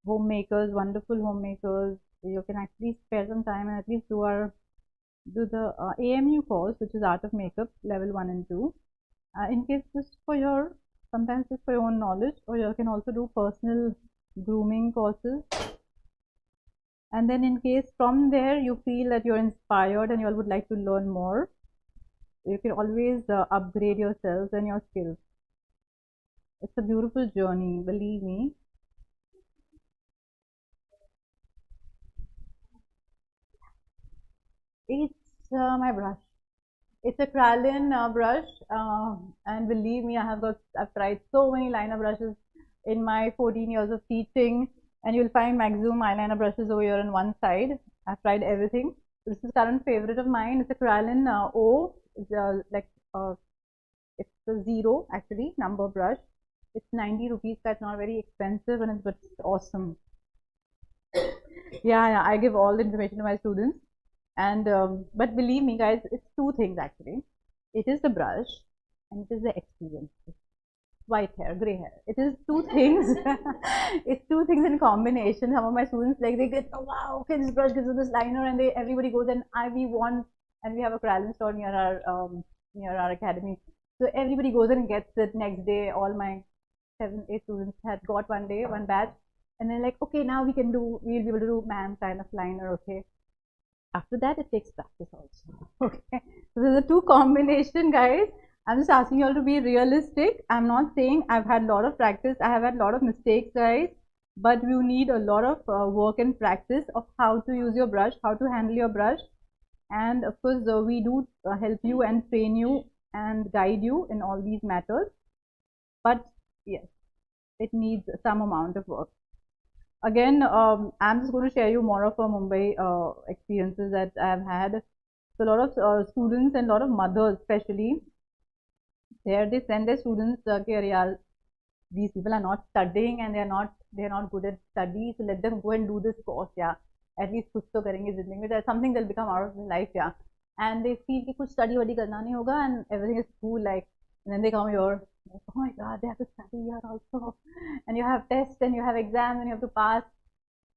homemakers, wonderful homemakers, you can actually spare some time and at least do the AMU course, which is Art of Makeup level 1 and 2. In case just for your, sometimes just for your own knowledge, or you can also do personal grooming courses. And then in case from there you feel that you're inspired and you all would like to learn more, you can always upgrade yourselves and your skills. It's a beautiful journey, believe me. It's my brush. It's a Kralin brush, and believe me, I've tried so many liner brushes in my 14 years of teaching, and you'll find Maximum eyeliner brushes over here on one side. I've tried everything. This is current favorite of mine. It's a Kralin O. It's uh, it's a zero actually number brush. It's 90 rupees. That's not very expensive, and but it's awesome. Yeah, I give all the information to my students. And but believe me, guys, it's two things actually. It is the brush and it is the experience. White hair, gray hair. It is two things. It's two things in combination. Some of my students like they get, oh wow, okay, this brush gives us this liner, and they everybody goes and we want, and we have a Kralin store near our academy. So everybody goes and gets it next day. All my 7, 8 students had got one day, one batch, and they're like, okay, now we'll be able to do ma'am kind of liner, okay. After that, it takes practice also. Okay, so there's a two combination, guys. I'm just asking you all to be realistic. I'm not saying I've had a lot of practice. I have had a lot of mistakes, guys. But you need a lot of work and practice of how to use your brush, how to handle your brush. And of course, we do help you and train you and guide you in all these matters. But yes, it needs some amount of work. Again, I'm just going to share you more of a Mumbai experiences that I've had. So a lot of students and a lot of mothers, especially, there they send their students, okay, these people are not studying and they're not good at study, so let them go and do this course, yeah. At least kuch to karenge zindagi mein. That's something they'll become out of their life, yeah. And they feel कि कुछ study वडी करना नहीं होगा and everything is cool, like, and then they come here, like, oh my god, they have to study here also, and you have tests and you have exams and you have to pass,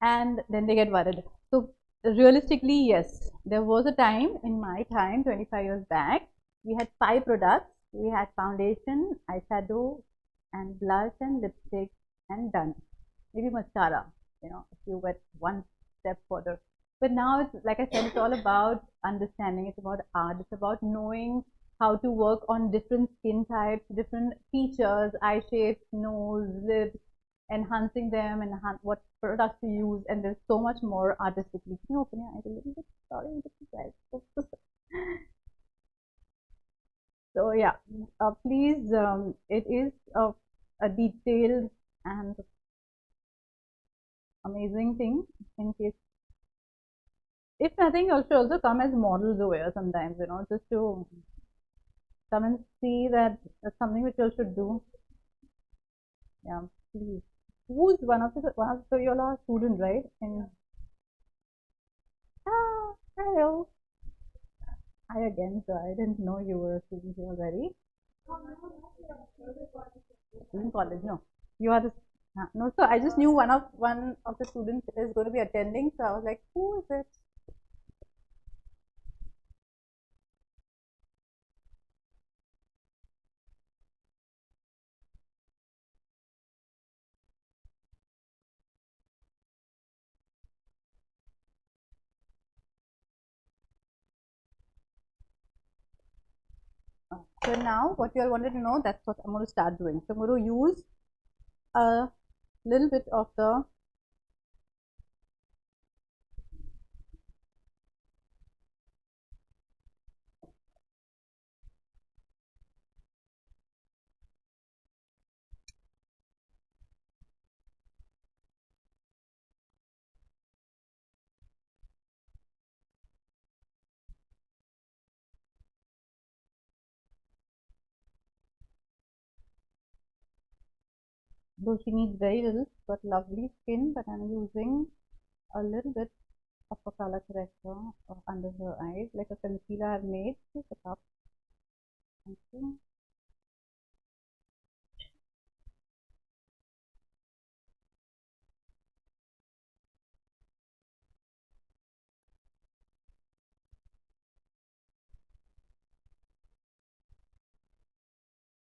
and then they get worried. So realistically, yes, there was a time in my time, 25 years back, we had 5 products. We had foundation, eyeshadow, and blush and lipstick, and done. Maybe mascara, if you went one step further. But now it's like I said, it's all about understanding. It's about art. It's about knowing how to work on different skin types, different features, eye shapes, nose, lips, enhancing them, and what products to use. And there's so much more artistically. Can you open your eyes a little bit? Sorry, so yeah, please, it is a detailed and amazing thing. In case, if nothing, you should also come as models over here sometimes, just to come and see that that's something which you should do. Yeah, please. Who's one of your student, right? Hello. Hi again. So I didn't know you were a student here already. In college, no. You are the no. So I just knew one of the students is going to be attending. So I was like, who is it? So now what you all wanted to know, that's what I'm going to start doing. So I'm going to use a little bit of the though she needs very little but lovely skin, but I'm using a little bit of a color corrector under her eyes, like a concealer I've made. Take a cup. Thank you.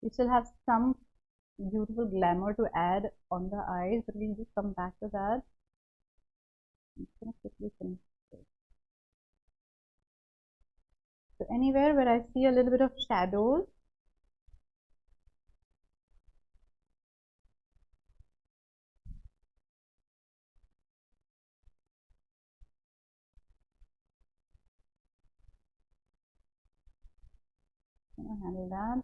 You still have some beautiful glamour to add on the eyes, but we'll just come back to that. I'm just gonna quickly finish this. So anywhere where I see a little bit of shadows, I'm gonna handle that.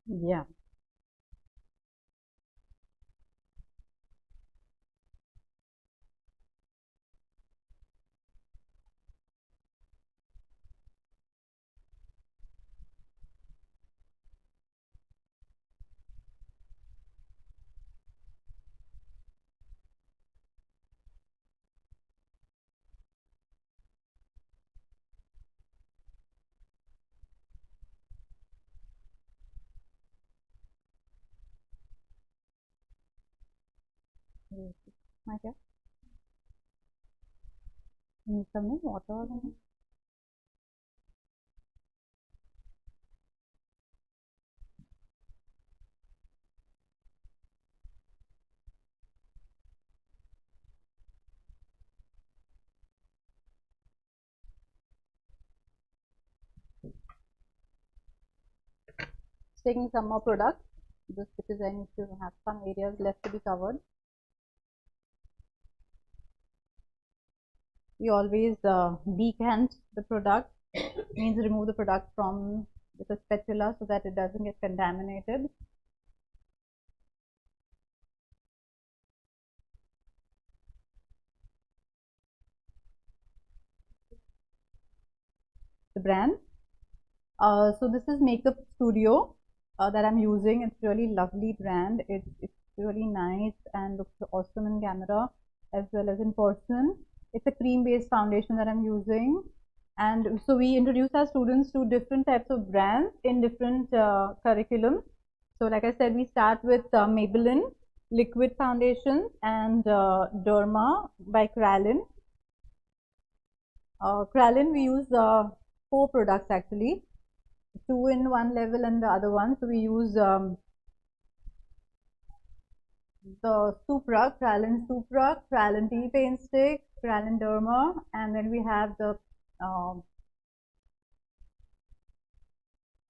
Yeah. My dear, need some water. Taking some more product just because I need to have some areas left to be covered. We always decant the product, means remove the product from with a spatula so that it doesn't get contaminated. The brand. So this is Makeup Studio that I'm using. It's really lovely brand. It's really nice and looks awesome in camera as well as in person. It's a cream-based foundation that I'm using. And so we introduce our students to different types of brands in different curriculums. So like I said, we start with Maybelline liquid foundation and Derma by Kralin. Kralin, we use 4 products actually, 2 in one level and the other one. So we use the Supra, Kralin Tea Paint Stick, Kralin Derma, and then we have the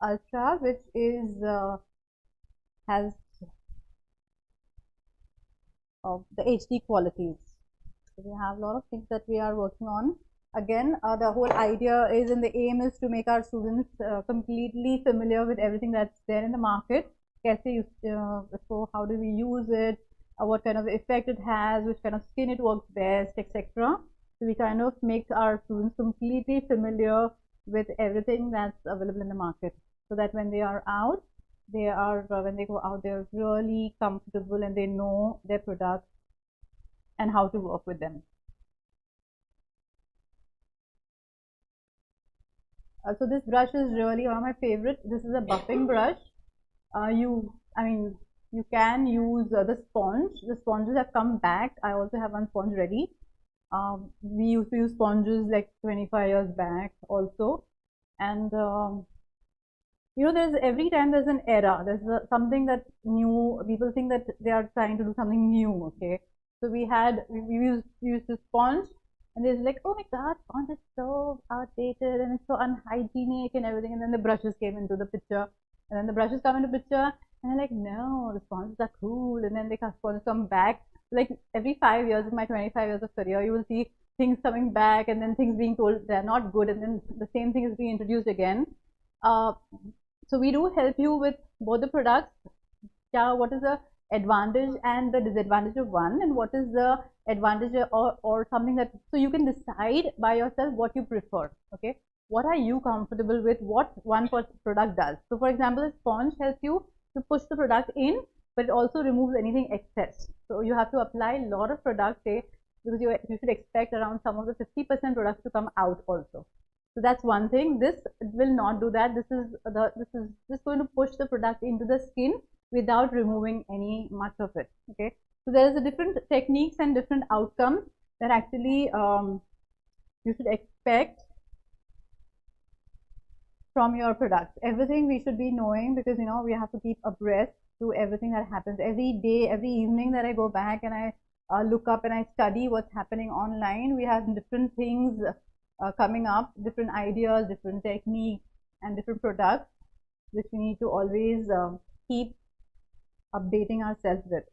Ultra, which is has the HD qualities. So we have a lot of things that we are working on. Again, the whole idea is and the aim is to make our students completely familiar with everything that's there in the market. So how do we use it, what kind of effect it has, which kind of skin it works best, etc. So we kind of make our students completely familiar with everything that's available in the market, so that when they are out, when they go out, they're really comfortable and they know their products and how to work with them. So this brush is really one of my favorites. This is a buffing brush. You can use the sponge. The sponges have come back. I also have one sponge ready. We used to use sponges like 25 years back also. And there's every time there's an era. There's something that's new. People think that they are trying to do something new. Okay, so we used the sponge. And they're like, oh my god, sponge is so outdated and it's so unhygienic and everything. And then the brushes came into the picture. And then the brushes come into picture. And they're like, no, the sponges are cool. And then the sponges come back. Like every 5 years, in my 25 years of career, you will see things coming back and then things being told they're not good. And then the same thing is being introduced again. So we do help you with both the products. What is the advantage and the disadvantage of one, and what is the advantage or something that, so you can decide by yourself what you prefer. Okay, what are you comfortable with, what one product does. So for example, a sponge helps you to push the product in, but it also removes anything excess. So you have to apply a lot of product, say, because you should expect around some of the 50% products to come out also. So that's one thing. This will not do that. This is just going to push the product into the skin without removing any much of it. Okay. So there is a different techniques and different outcomes that actually you should expect from your products. Everything we should be knowing, because you know we have to keep abreast to everything that happens every day, every evening that I go back and I look up and I study what's happening online. We have different things coming up, different ideas, different techniques, and different products, which we need to always keep updating ourselves with.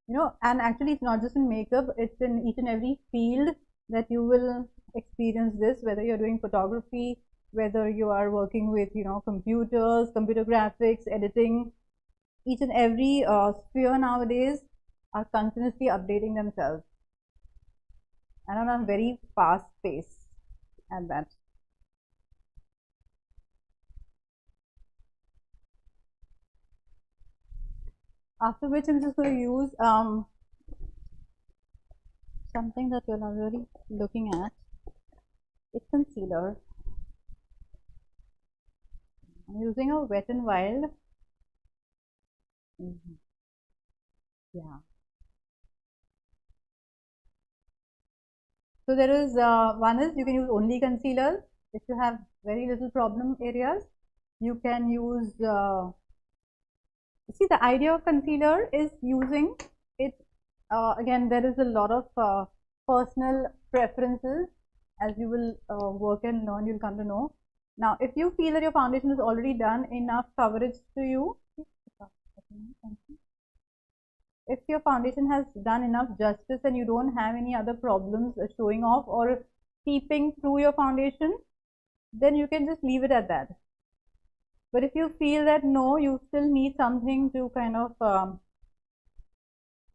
You know, and actually it's not just in makeup, it's in each and every field that you will experience this, whether you're doing photography, whether you are working with, you know, computers, computer graphics, editing. Each and every sphere nowadays are continuously updating themselves and on a very fast pace at that. After which I'm just going to use something that you're not really looking at. It's concealer. I'm using a Wet n Wild. Yeah. So there is one is you can use only concealers if you have very little problem areas. You can use see, the idea of concealer is using it again, there is a lot of personal preferences. As you will work and learn, you'll come to know. Now if you feel that your foundation is already done enough coverage to you, if your foundation has done enough justice and you don't have any other problems showing off or seeping through your foundation, then you can just leave it at that. But if you feel that no, you still need something to kind of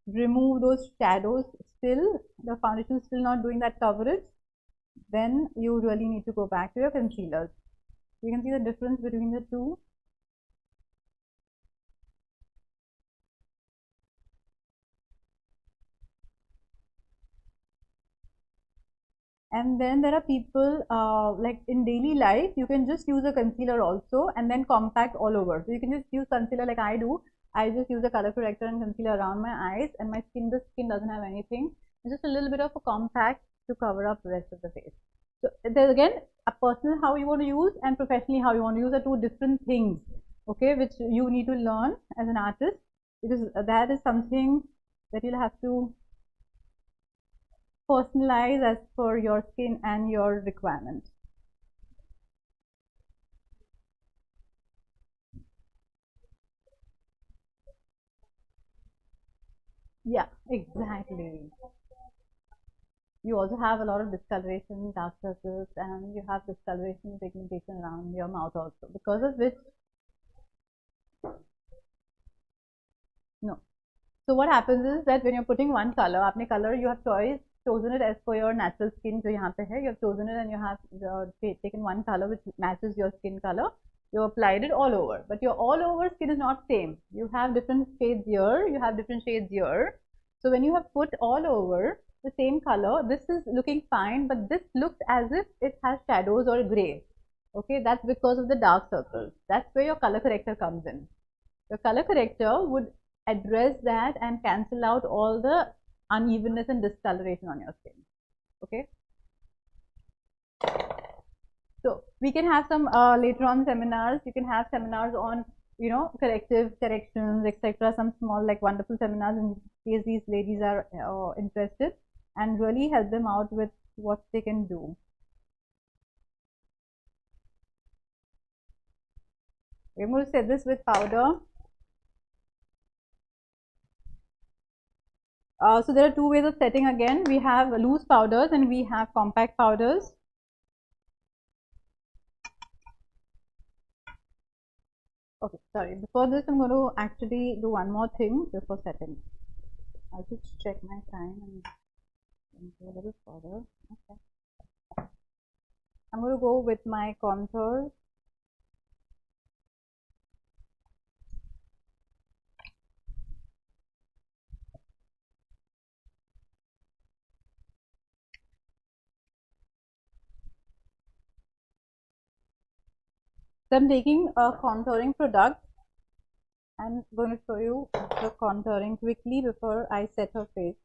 remove those shadows, still the foundation is still not doing that coverage, then you really need to go back to your concealers. You can see the difference between the two. And then there are people like in daily life, you can just use a concealer also and then compact all over. So you can just use concealer like I do. I just use a color corrector and concealer around my eyes, and my skin, the skin doesn't have anything. It's just a little bit of a compact to cover up the rest of the face. So there's again a personal how you want to use and professionally how you want to use are two different things, okay, which you need to learn as an artist, because that is something that you'll have to personalize as per your skin and your requirements. Yeah, exactly. You also have a lot of discoloration, dark circles, and you have discoloration, pigmentation around your mouth also, because of which, no. So what happens is that when you're putting one color, apne color, you have chosen it as per your natural skin. जो यहाँ पे है, you have chosen it and you have taken one color which matches your skin color. You applied it all over, but your all over skin is not same. You have different shades here, you have different shades here. So when you have put all over the same color, this is looking fine, but this looks as if it has shadows or gray. Okay, that's because of the dark circles. That's where your color corrector comes in. Your color corrector would address that and cancel out all the unevenness and discoloration on your skin. Okay. So we can have some later on seminars. You can have seminars on, you know, corrective corrections, etc. Some small like wonderful seminars in case these ladies are interested, and really help them out with what they can do. I'm going to set this with powder. So there are two ways of setting again. We have loose powders and we have compact powders. Okay, sorry. Before this, I'm going to actually do one more thing before setting. I'll just check my time and do a little further. Okay. I'm going to go with my contour. So I'm taking a contouring product. I'm going to show you the contouring quickly before I set her face.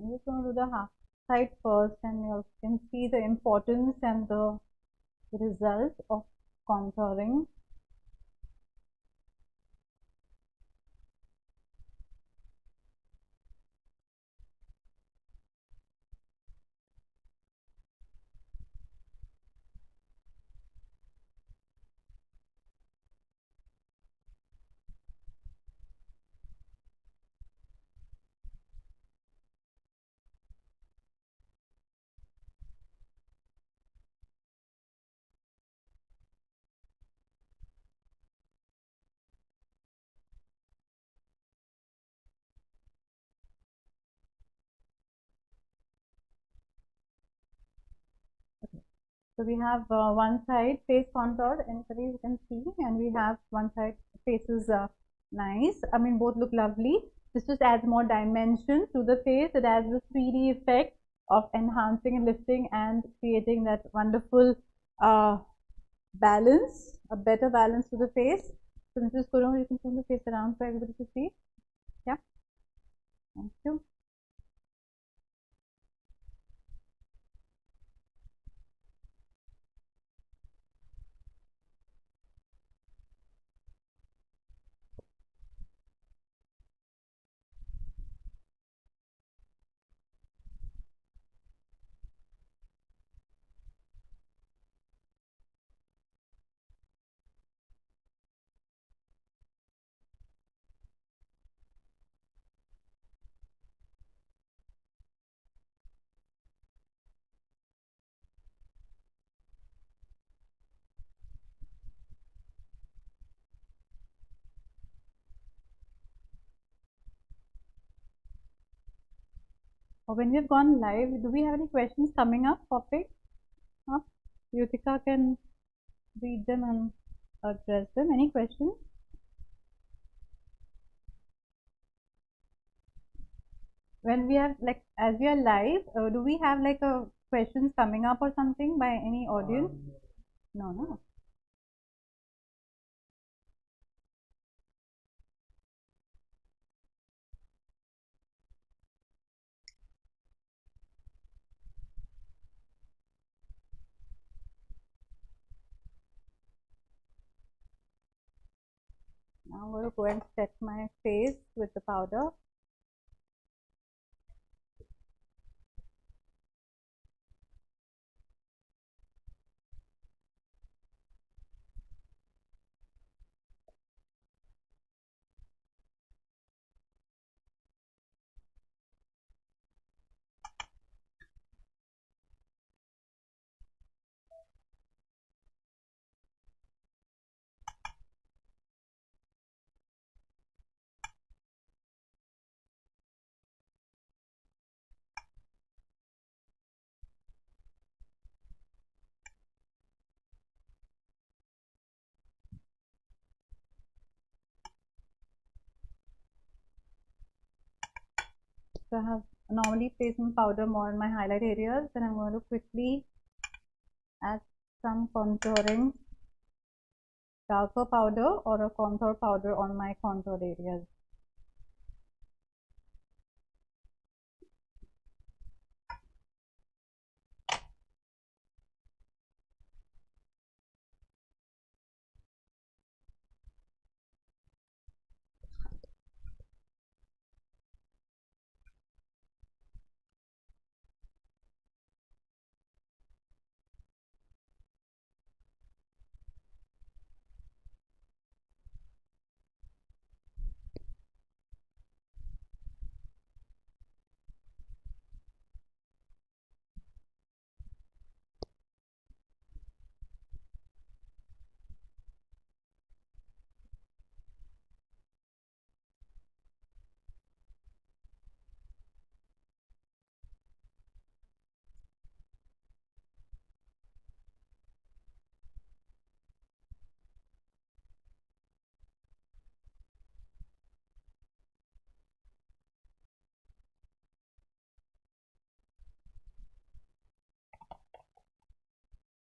I'm just going to do the half side first, and you can see the importance and the result of contouring. So we have one side face contour, anybody you can see, and we have one side face is nice. I mean, both look lovely. This just adds more dimension to the face. It adds the 3D effect of enhancing and lifting and creating that wonderful balance, a better balance to the face. So Mrs. Kurung, you can turn the face around for everybody to see. Yeah, thank you. When we've gone live, do we have any questions coming up, topic? Yutika can read them and address them. Any questions? When we are like, as we are live, do we have like a questions coming up or something by any audience? No, no. Now I'm going to go and set my face with the powder. So I have normally placed my powder more in my highlight areas. Then I'm going to quickly add some contouring darker powder or a contour powder on my contour areas.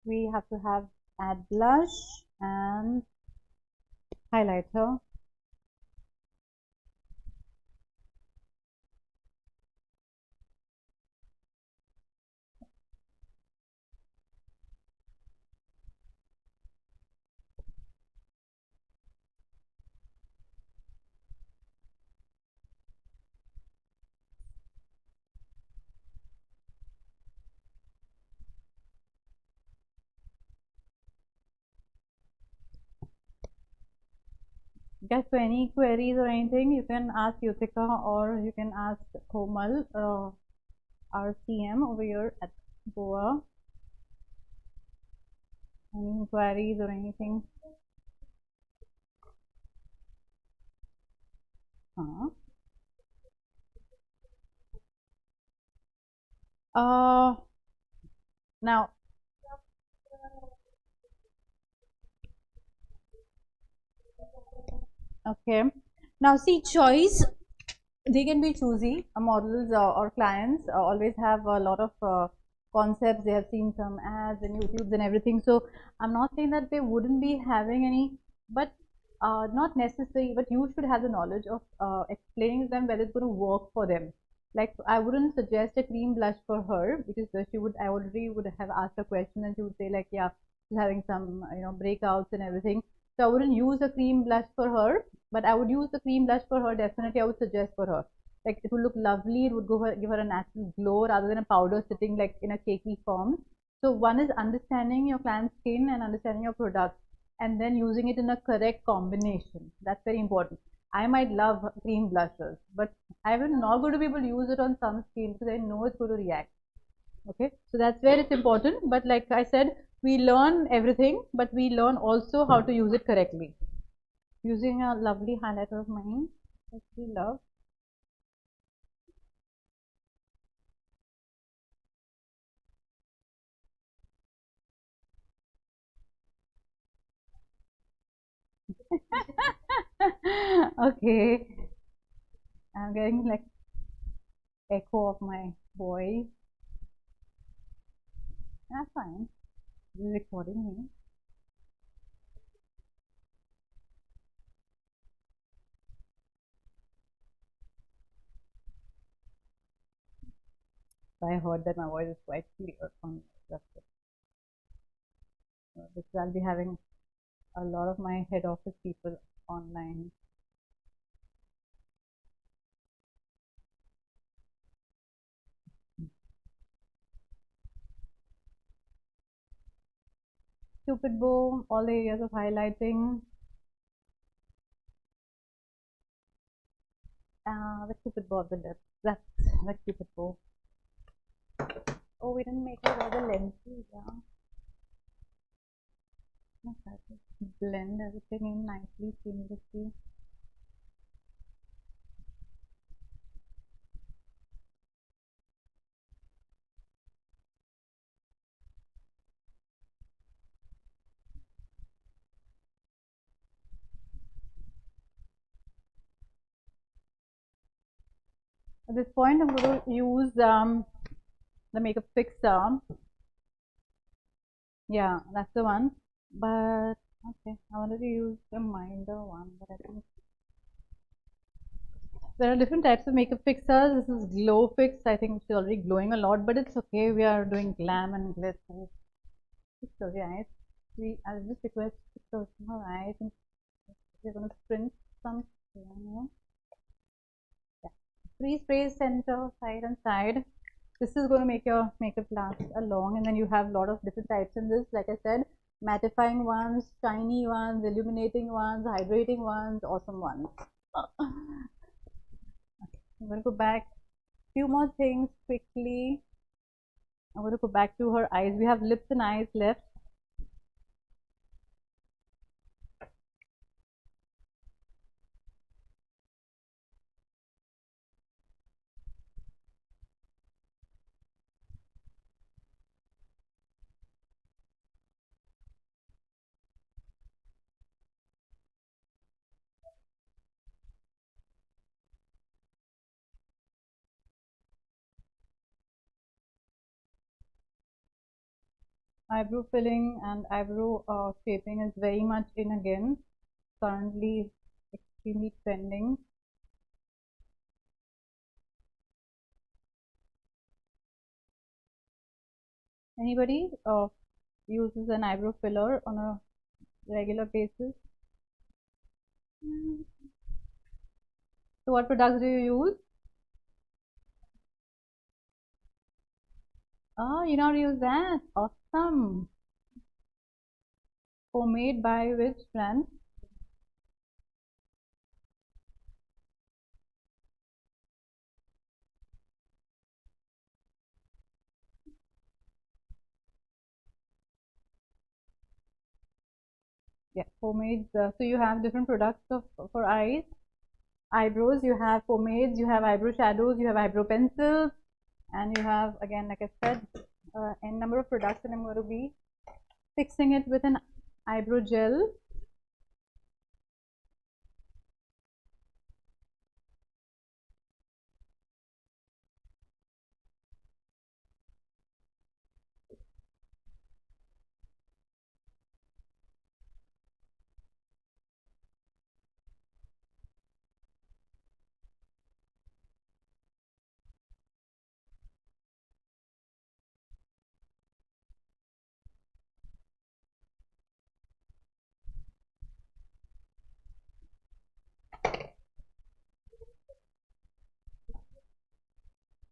we have to have add blush and highlighter. Guys, for any queries or anything, you can ask Yutika or you can ask Komal, our CM over here at Goa. Any inquiries or anything? Huh? Now, okay. Now, see, choice, they can be choosy. Models or clients always have a lot of concepts. They have seen some ads and YouTubes and everything. So, I'm not saying that they wouldn't be having any, but not necessary. But you should have the knowledge of explaining to them whether it's going to work for them. Like, I wouldn't suggest a cream blush for her because she would, I already would have asked a question and she would say, like, yeah, she's having some, breakouts and everything. So, I wouldn't use a cream blush for her, but I would use the cream blush for her. Definitely, I would suggest for her. Like it would look lovely. It would give her a natural glow rather than a powder sitting like in a cakey form. So one is understanding your client's skin and understanding your product, and then using it in a correct combination. That's very important. I might love cream blushes, but I will not going to be able to use it on some skin because I know it's going to react. Okay, so that's where it's important. But like I said, we learn everything, but we learn also how to use it correctly. Using a lovely highlighter of mine, which we love. Okay, I'm getting like echo of my voice. That's fine. This is recording me. So I heard that my voice is quite clear on that's it. So this I'll be having a lot of my head office people online. Cupid bow, all the areas of highlighting. The cupid bow of the lips. That's the cupid bow. Oh, we didn't make it all the lenses, yeah. Okay, just blend everything in nicely, seamlessly. At this point, I'm going to use the makeup fixer. Yeah, that's the one. But okay, I wanted to use a milder one, but I think there are different types of makeup fixers. This is Glow Fix. I think she's already glowing a lot, but it's okay. We are doing glam and glitter. It's close your eyes. I'll just request to close your eyes and we're going to print some. Yeah. Three sprays center, side and side. This is going to make your makeup last a long, and then you have a lot of different types in this. Like I said, mattifying ones, shiny ones, illuminating ones, hydrating ones, awesome ones. I'm going to go back. Few more things quickly. I'm going to go back to her eyes. We have lips and eyes left. Eyebrow filling and eyebrow shaping is very much in again, currently extremely trending. Anybody uses an eyebrow filler on a regular basis? So what products do you use? Oh, you know how to use that? Awesome. Homemade by which brand? Yeah, homemade. So you have different products for eyes, eyebrows. You have pomades, you have eyebrow shadows, you have eyebrow pencils, and you have, again, like I said, n number of products, and I'm going to be fixing it with an eyebrow gel.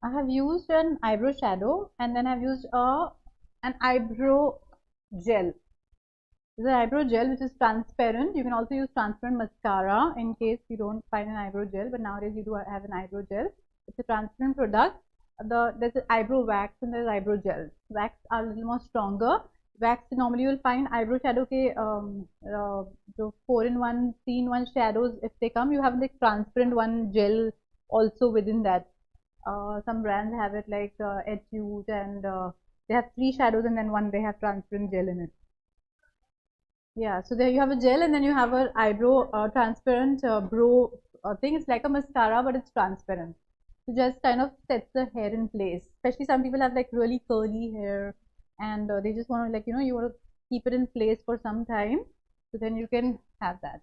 I have used an eyebrow shadow, and then I've used an eyebrow gel. There's an eyebrow gel which is transparent. You can also use transparent mascara in case you don't find an eyebrow gel, but nowadays you do have an eyebrow gel. It's a transparent product. There's an eyebrow wax and there's eyebrow gel. Wax are a little more stronger. Wax normally you'll find eyebrow shadow के जो 4-in-1, 3-in-1 shadows, if they come, you have the transparent one gel also within that. Some brands have it like Etude, and they have 3 shadows and then one they have transparent gel in it. Yeah, so there you have a gel, and then you have an eyebrow transparent brow thing. It's like a mascara, but it's transparent. So just kind of sets the hair in place. Especially some people have like really curly hair, and they just want to, like, you want to keep it in place for some time. So then you can have that.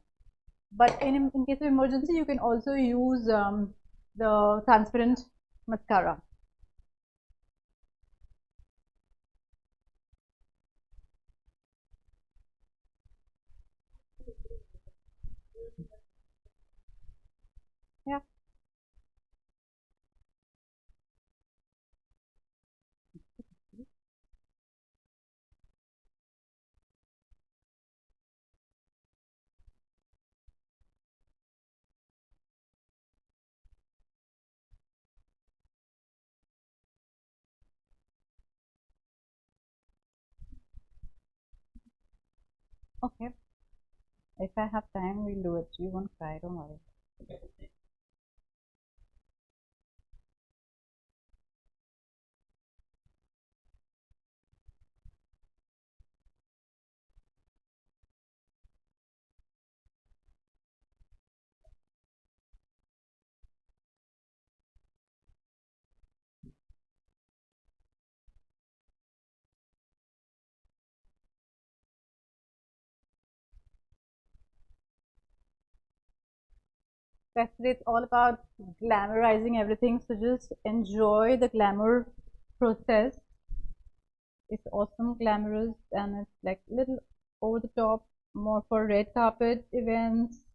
But in case of emergency, you can also use the transparent mascara. Yeah. Okay. If I have time, we'll do it. You won't cry, don't worry. Actually, it's all about glamorizing everything. So just enjoy the glamour process. It's awesome, glamorous, and it's like little over the top, more for red carpet events.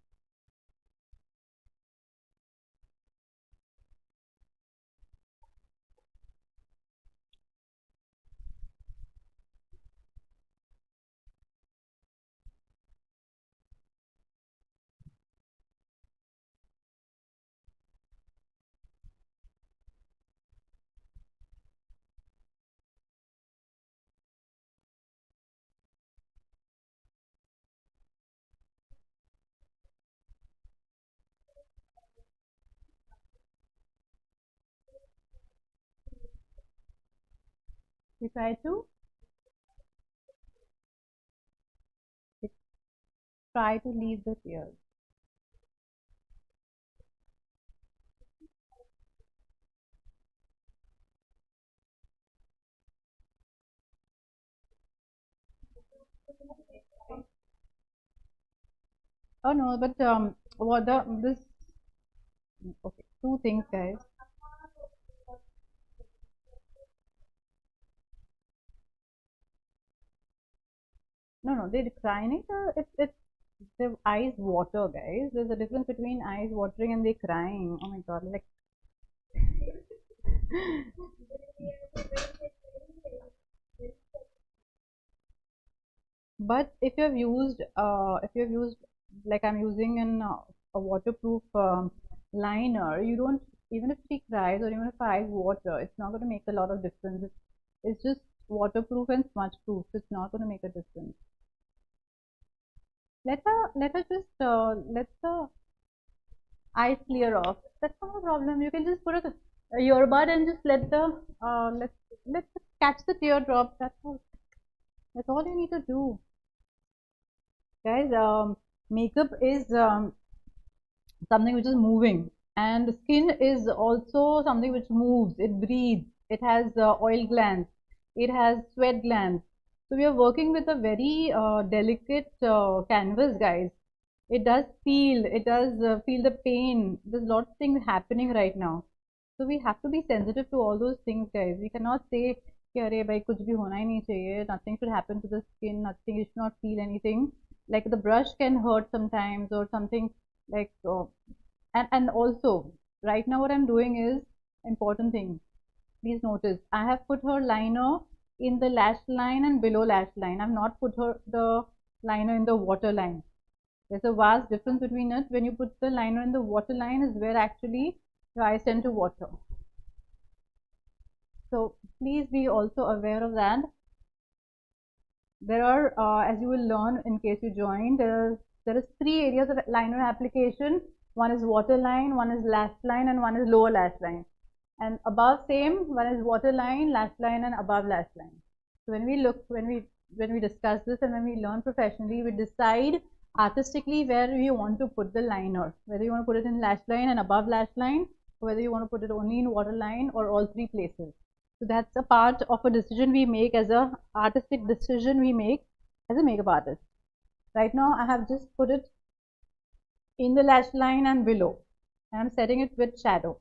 We try to leave the tears. Oh no, but what the this okay, two things, guys. No, no, they crying. It's the eyes water, guys. There's a difference between eyes watering and they crying. Oh my God, like. But if you have used like I'm using a waterproof liner, you don't even if she cries or even if her eyes water, it's not going to make a lot of difference. It's just waterproof and smudge proof. It's not going to make a difference. Let her just let the eyes clear off. That's not a problem. You can just put a earbud and just let the let catch the teardrops. That's all. That's all you need to do, guys. Makeup is something which is moving, and the skin is also something which moves. It breathes. It has oil glands. It has sweat glands. So we are working with a very delicate canvas, guys. It does feel. It does feel the pain. There's lots of things happening right now. So we have to be sensitive to all those things, guys. We cannot say कि अरे भाई कुछ भी होना ही नहीं चाहिए. Nothing should happen to the skin. Nothing. You should not feel anything. Like the brush can hurt sometimes or something like. And also right now what I'm doing is important thing. Please notice I have put her liner in the lash line and below lash line. I've not put her the liner in the waterline. There's a vast difference between it. When you put the liner in the waterline is where actually your eyes tend to water. So please be also aware of that. There are, as you will learn in case you join, there is three areas of liner application. One is waterline, one is lash line, and one is lower lash line. And above same, one is waterline, lash line, and above lash line. So when we discuss this and when we learn professionally, we decide artistically where we want to put the liner, whether you want to put it in lash line and above lash line, or whether you want to put it only in waterline or all three places. So that's a part of a decision we make as a artistic decision we make as a makeup artist. Right now I have just put it in the lash line and below. And I'm setting it with shadow.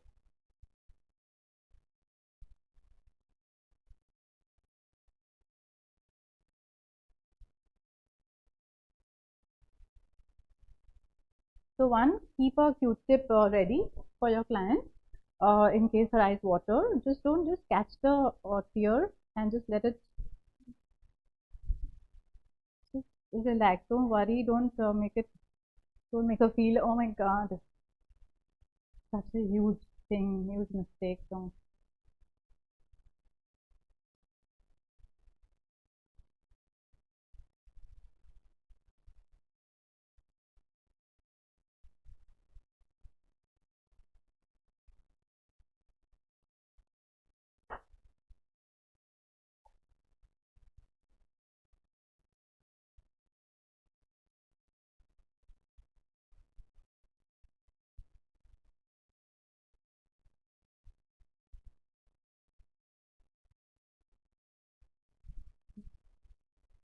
So one, keep a Q-tip ready for your client in case her eyes water. Just don't just catch the tear and just let it just relax. Don't worry. Don't make her feel. Oh my God, such a huge thing, huge mistake. Don't.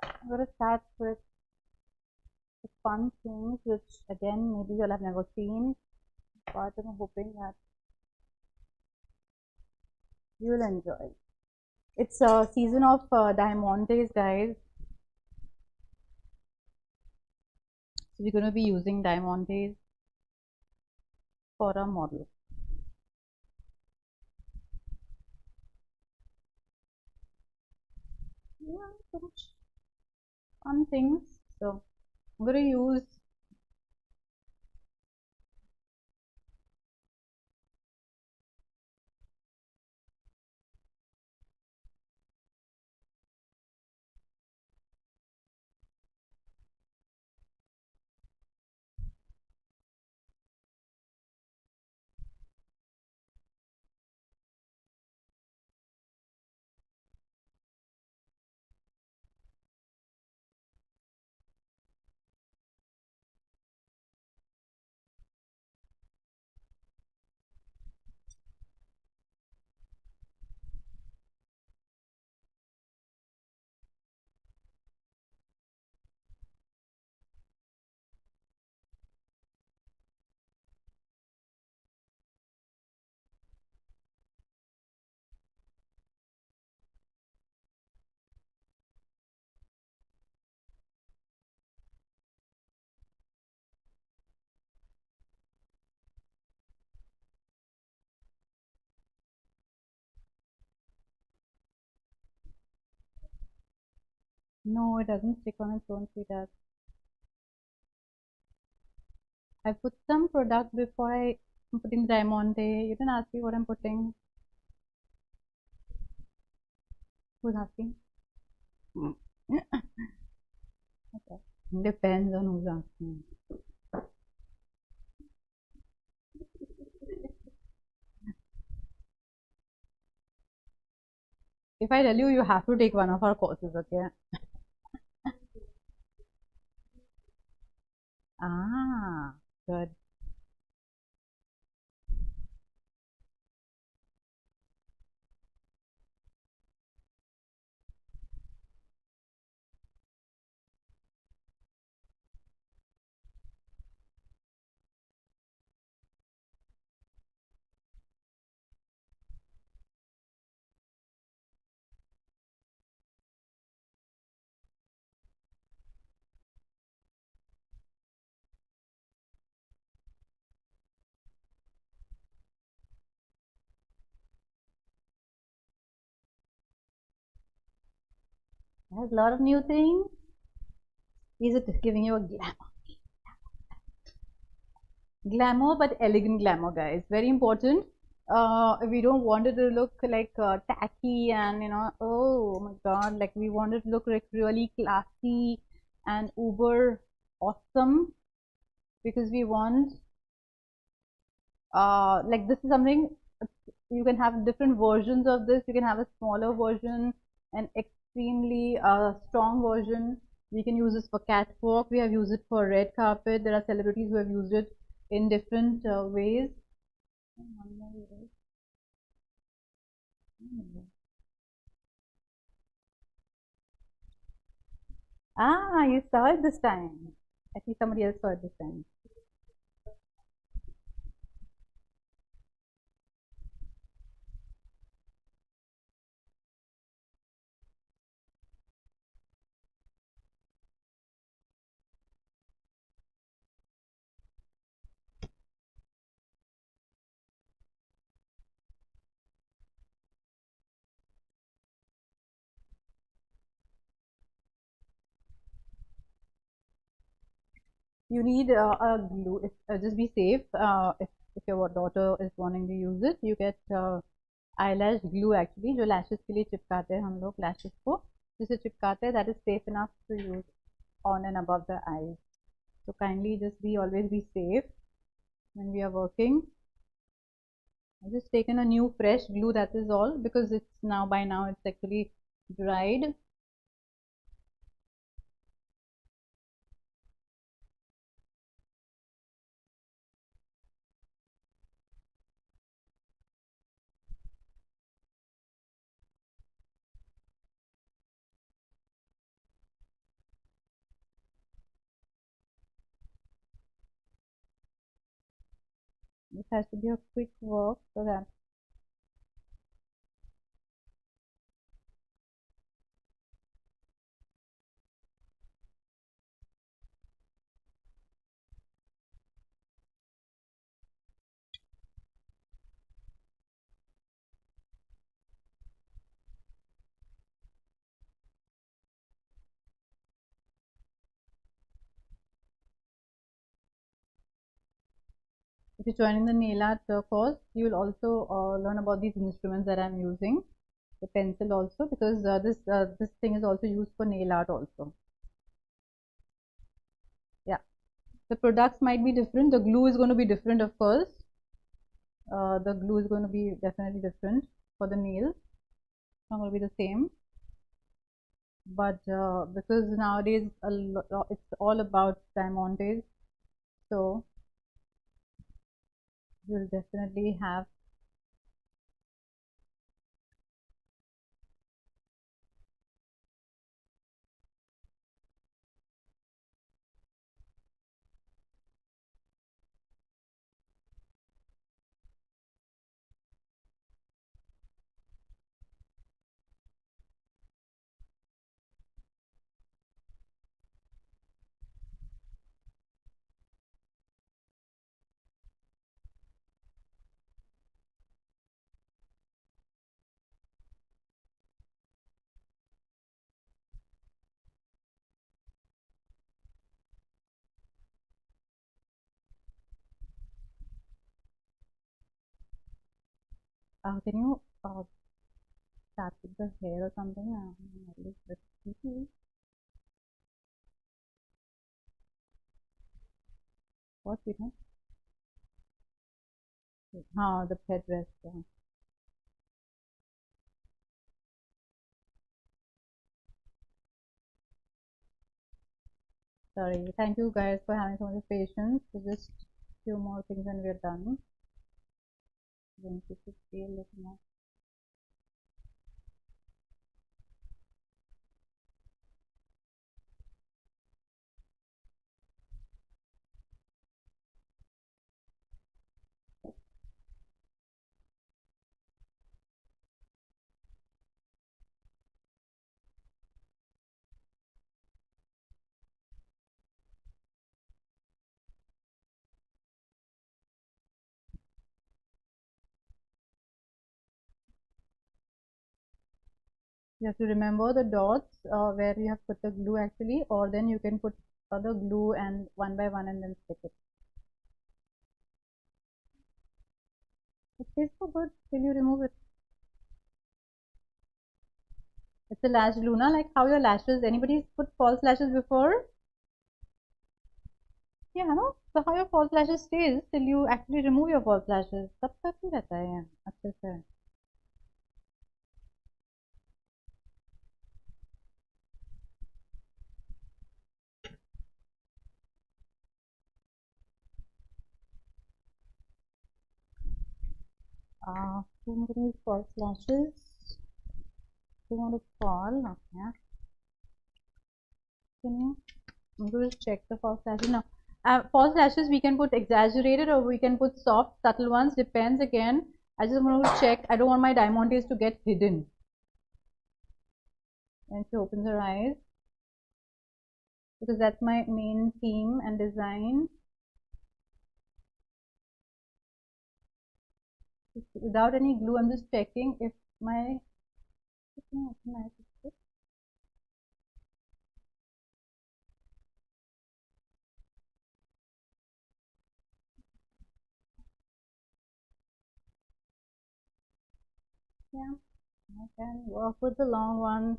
I'm gonna start with the fun things, which again maybe you'll have never seen, but I'm hoping that you will enjoy. It's a season of diamantes, guys. So we're going to be using diamantes for our model. Yeah, so much fun things. So I'm going to use No, it doesn't stick on its own, sweetheart. I put some product before I'm putting Diamante. You didn't ask me what I'm putting. Who's asking? Okay. Depends on who's asking. If I tell you, you have to take one of our courses, okay? Ah, good. There's a lot of new things. Is it giving you a glamour, but elegant glamour, guys? Very important. We don't want it to look like tacky and oh my god, like we want it to look like really classy and uber awesome, because we want like this is something you can have different versions of this. You can have a smaller version, an extremely strong version. We can use this for catwalk. We have used it for red carpet. There are celebrities who have used it in different ways. Ah, you saw it this time. I think somebody else saw it this time. You need a glue. Just be safe. If your daughter is wanting to use it, you get eyelash glue actually, जो lashes के लिए चिपकाते हैं हम लोग lashes को, जिसे चिपकाते हैं, that is safe enough to use on and above the eyes. So kindly just always be safe when we are working. I've just taken a new fresh glue, that is all, because it's by now it's actually dried. This has to be a quick work so that if you're joining the nail art course, you will also learn about these instruments that I'm using, the pencil also, because this thing is also used for nail art also. Yeah, the products might be different. The glue is going to be different, of course. The glue is going to be definitely different for the nails. It's not going to be the same. But because nowadays it's all about diamantes, so you'll definitely have. Can you start with the hair or something? What we know? The headrest. Yeah. Sorry. Thank you guys for having so much patience. So just few more things and we're done. Then you should be a little more. You have to remember the dots where you have put the glue actually, or then you can put other glue and one by one and then stick it. It tastes so good till you remove it. It's a lash glue, na? Like how your lashes. Anybody put false lashes before? Yeah, no. So how your false lashes stays till you actually remove your false lashes. तब तक ही रहता है अच्छे से. So I'm going to use false lashes. You want to fall? Okay. I'm going to check the false lashes now. False lashes we can put exaggerated or we can put soft, subtle ones. Depends again. I just want to check. I don't want my diamantes to get hidden. And she opens her eyes because that's my main theme and design. Without any glue, I'm just checking if my yeah, I can work with the long one.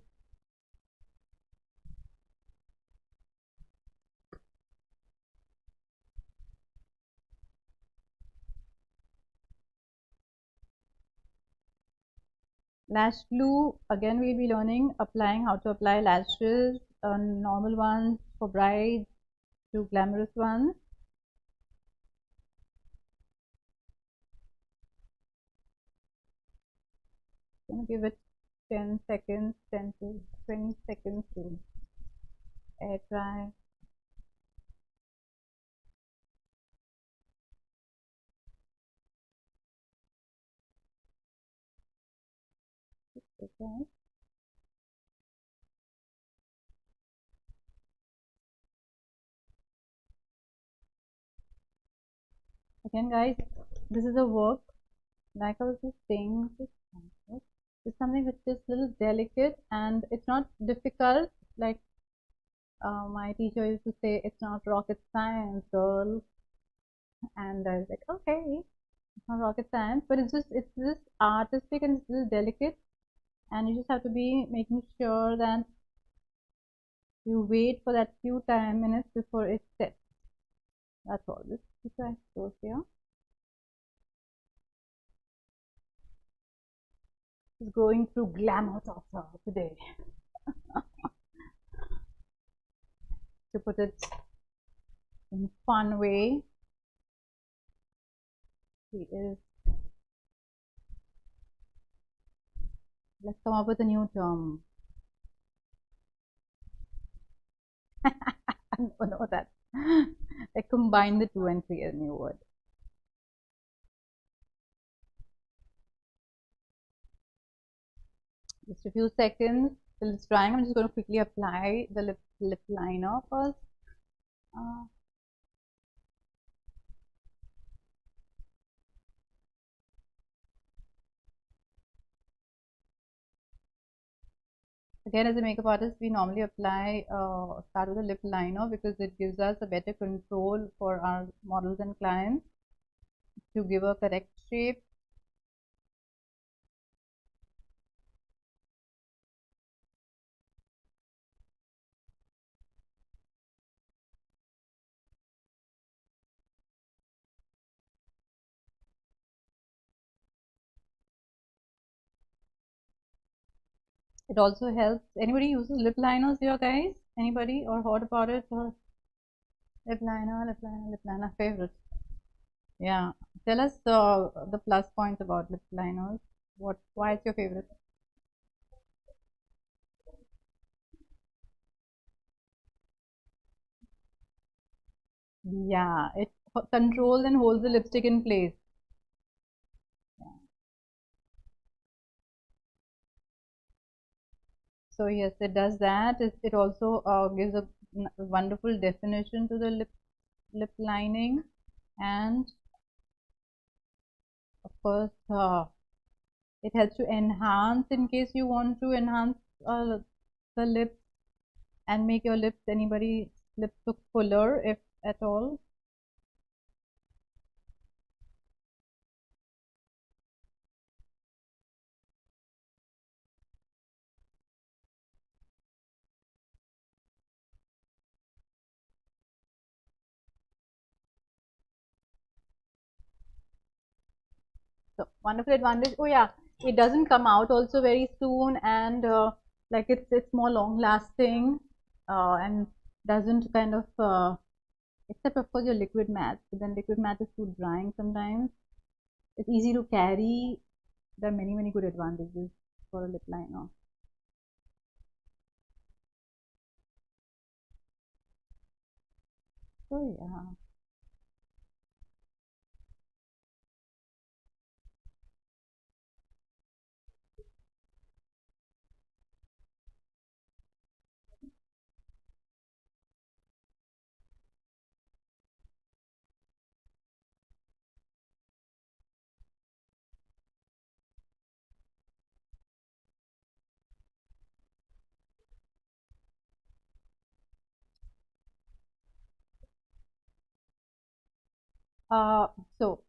Lash glue, again we'll be learning applying how to apply lashes, normal ones for brides to glamorous ones. I'm going to give it 10 seconds, 10 to 20 seconds to air dry. Okay. Again guys, this is a work, like I was just saying, it's something which is a little delicate and it's not difficult. Like my teacher used to say, it's not rocket science, girl. And I was like, okay, it's not rocket science, but it's just artistic and it's a little delicate. And you just have to be making sure that you wait for that few minutes before it sets. That's all. Just keep your eyes closed here. Just going through glamour saucer today. To put it in a fun way, let's come up with a new term. I don't know that. Like combine the two and create a new word. Just a few seconds till it's drying. I'm just going to quickly apply the lip liner first. Again, as a makeup artist, we normally apply start with a lip liner because it gives us a better control for our models and clients to give a correct shape. It also helps. Anybody uses lip liners here, guys? Anybody or heard about it? Or lip liner, favorite. Yeah. Tell us the plus points about lip liners. Why it's your favorite? Yeah, it controls and holds the lipstick in place. So yes, it does that. It also gives a wonderful definition to the lip lining, and of course, it helps to enhance in case you want to enhance the lips and make your lips, anybody's lips look fuller if at all. So wonderful advantage. Oh yeah, it doesn't come out also very soon, and like it's more long lasting, and doesn't kind of except of course your liquid matte. But then liquid matte is too drying sometimes. It's easy to carry. There are many good advantages for a lip liner. So yeah. So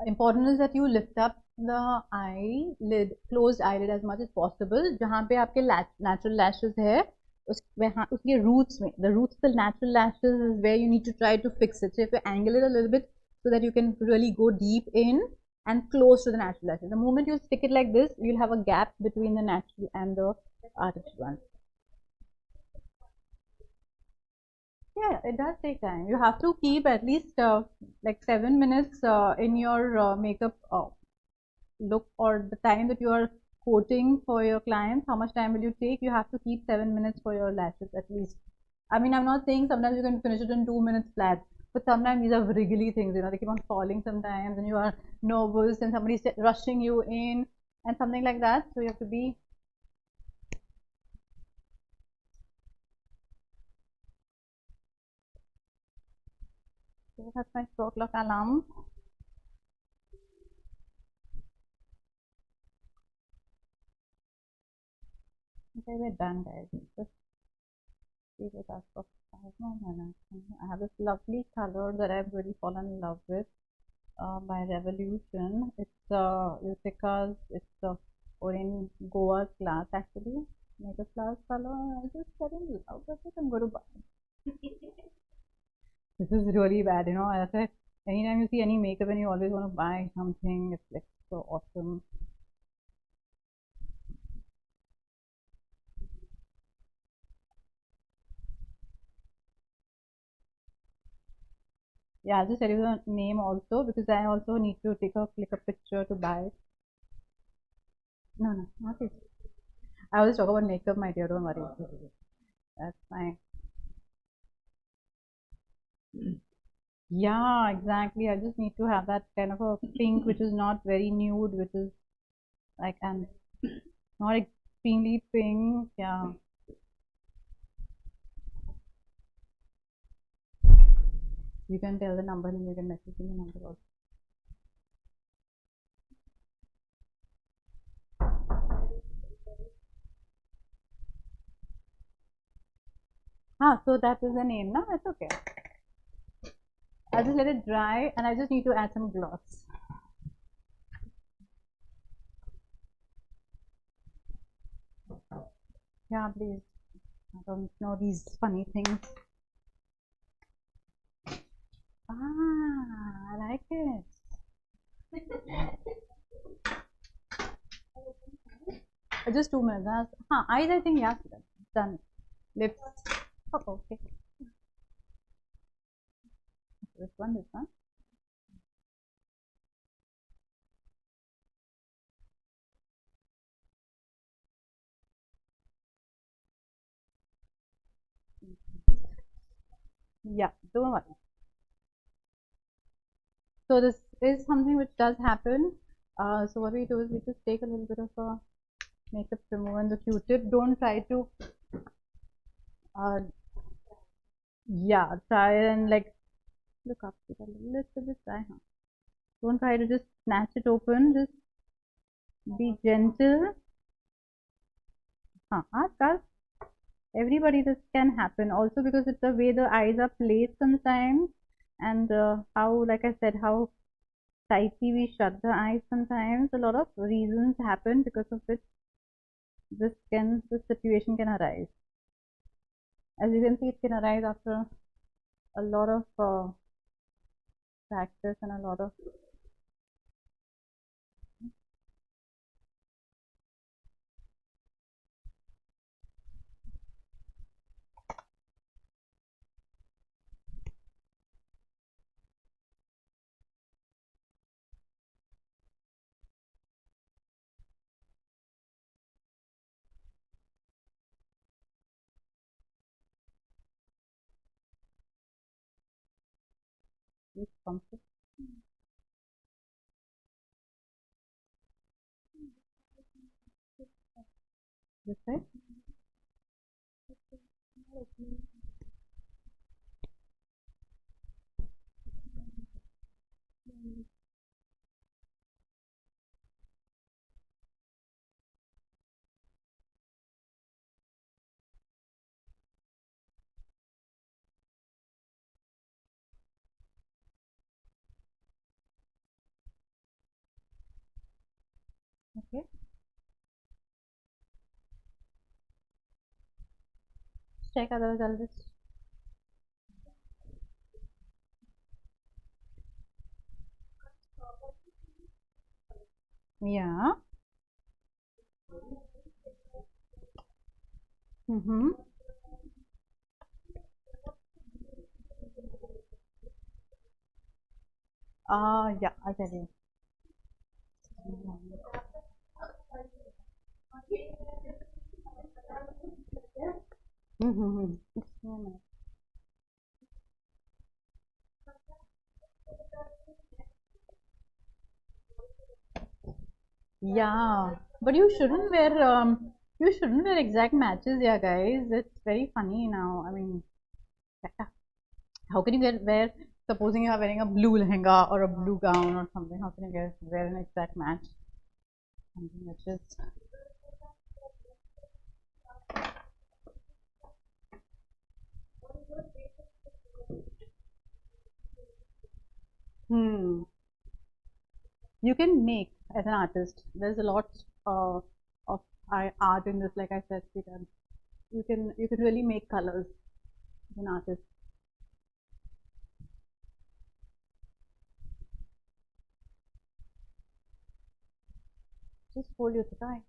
important is that you lift up the eyelid, closed eyelid as much as possible. जहाँ पे आपके natural lashes है, उसके roots में, the roots of the natural lashes is where you need to try to fix it. So if you angle it a little bit so that you can really go deep in and close to the natural lashes. The moment you stick it like this, you'll have a gap between the natural and the artificial one. Yeah, it does take time. You have to keep at least like 7 minutes in your makeup look, or the time that you are quoting for your clients. How much time will you take? You have to keep 7 minutes for your lashes at least. I mean, I'm not saying sometimes you can finish it in 2 minutes flat, but sometimes these are wriggly things, they keep on falling sometimes, and you are nervous, and somebody's rushing you in, and something like that. So you have to be. So that's my 4 o'clock alarm. Okay, we're done, guys. Just see what I've got. I have this lovely color that I've really fallen in love with by Revolution. It's Utica's, it's Orane Goa glass actually. Makeup glass color. I just fell in love with it. I'm going to buy it. This is really bad, I said, anytime you see any makeup and you always want to buy something, it's like so awesome. Yeah, I'll just tell you the name also because I also need to click a picture to buy it. No, not it. I always talk about makeup, my dear, don't worry. That's fine. Yeah, exactly. I just need to have that kind of a pink which is not very nude, which is like, and not extremely pink. Yeah. You can tell the number and you can message me the number also. So that is the name, no? It's okay. I'll just let it dry and I just need to add some gloss. Yeah, please. I don't know these funny things. I like it. Just 2 minutes. Eyes, I think, yeah, done. Lips. Oh, okay. This one, this one. Yeah, don't worry. So this is something which does happen. So what we do is we just take a little bit of a makeup remover and the Q-tip. Don't try to, yeah, try and like look up to a little bit dry. Huh? Don't try to just snatch it open. Just be gentle. Ask. Everybody, this can happen. Also because it's the way the eyes are placed sometimes, and how, like I said, how tightly we shut the eyes sometimes. A lot of reasons happen because of which this situation can arise. As you can see, it can arise after a lot of practice and a lot of discomfort. This side. Okay. Check, otherwise I'll just. Yeah. Yeah, I'll tell you. Yeah, but you shouldn't wear exact matches, yeah, guys. It's very funny now. I mean, how can you wear, supposing you are wearing a blue lehenga or a blue gown or something, how can you wear an exact match? Something which is. Hmm. You can make as an artist. There's a lot of art in this, like I said, Peter. You can really make colors as an artist. Just hold your thigh.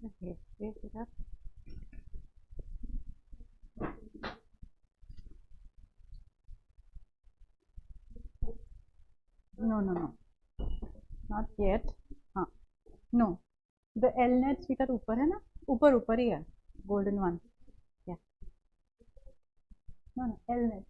Okay, raise it up. No, not yet. हाँ, no. The L net speaker ऊपर है ना? ऊपर ही है. Golden one. Yeah. No, L net.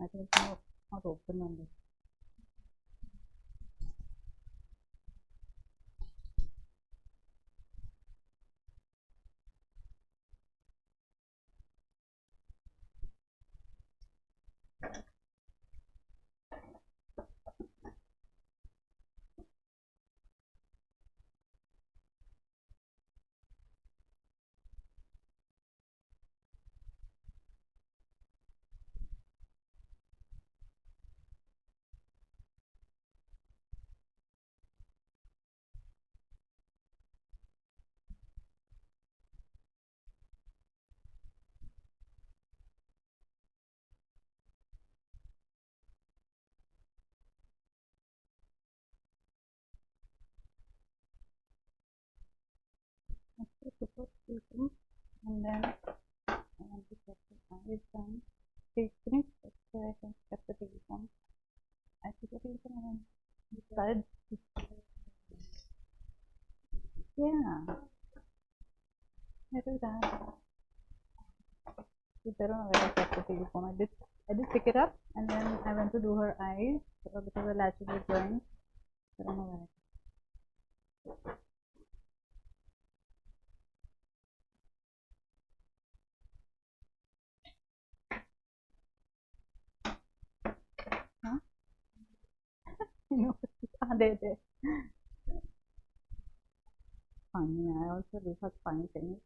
I think it's not open on this. And then I want to check the eyes done. Finish. That's I can check the telephone. I see the telephone and started. Yeah, I do that. You better know where I kept the telephone. I did pick it up and then I went to do her eyes because the lashes were drying. I don't know where. Huh? No, there. Funny, I also do such funny things.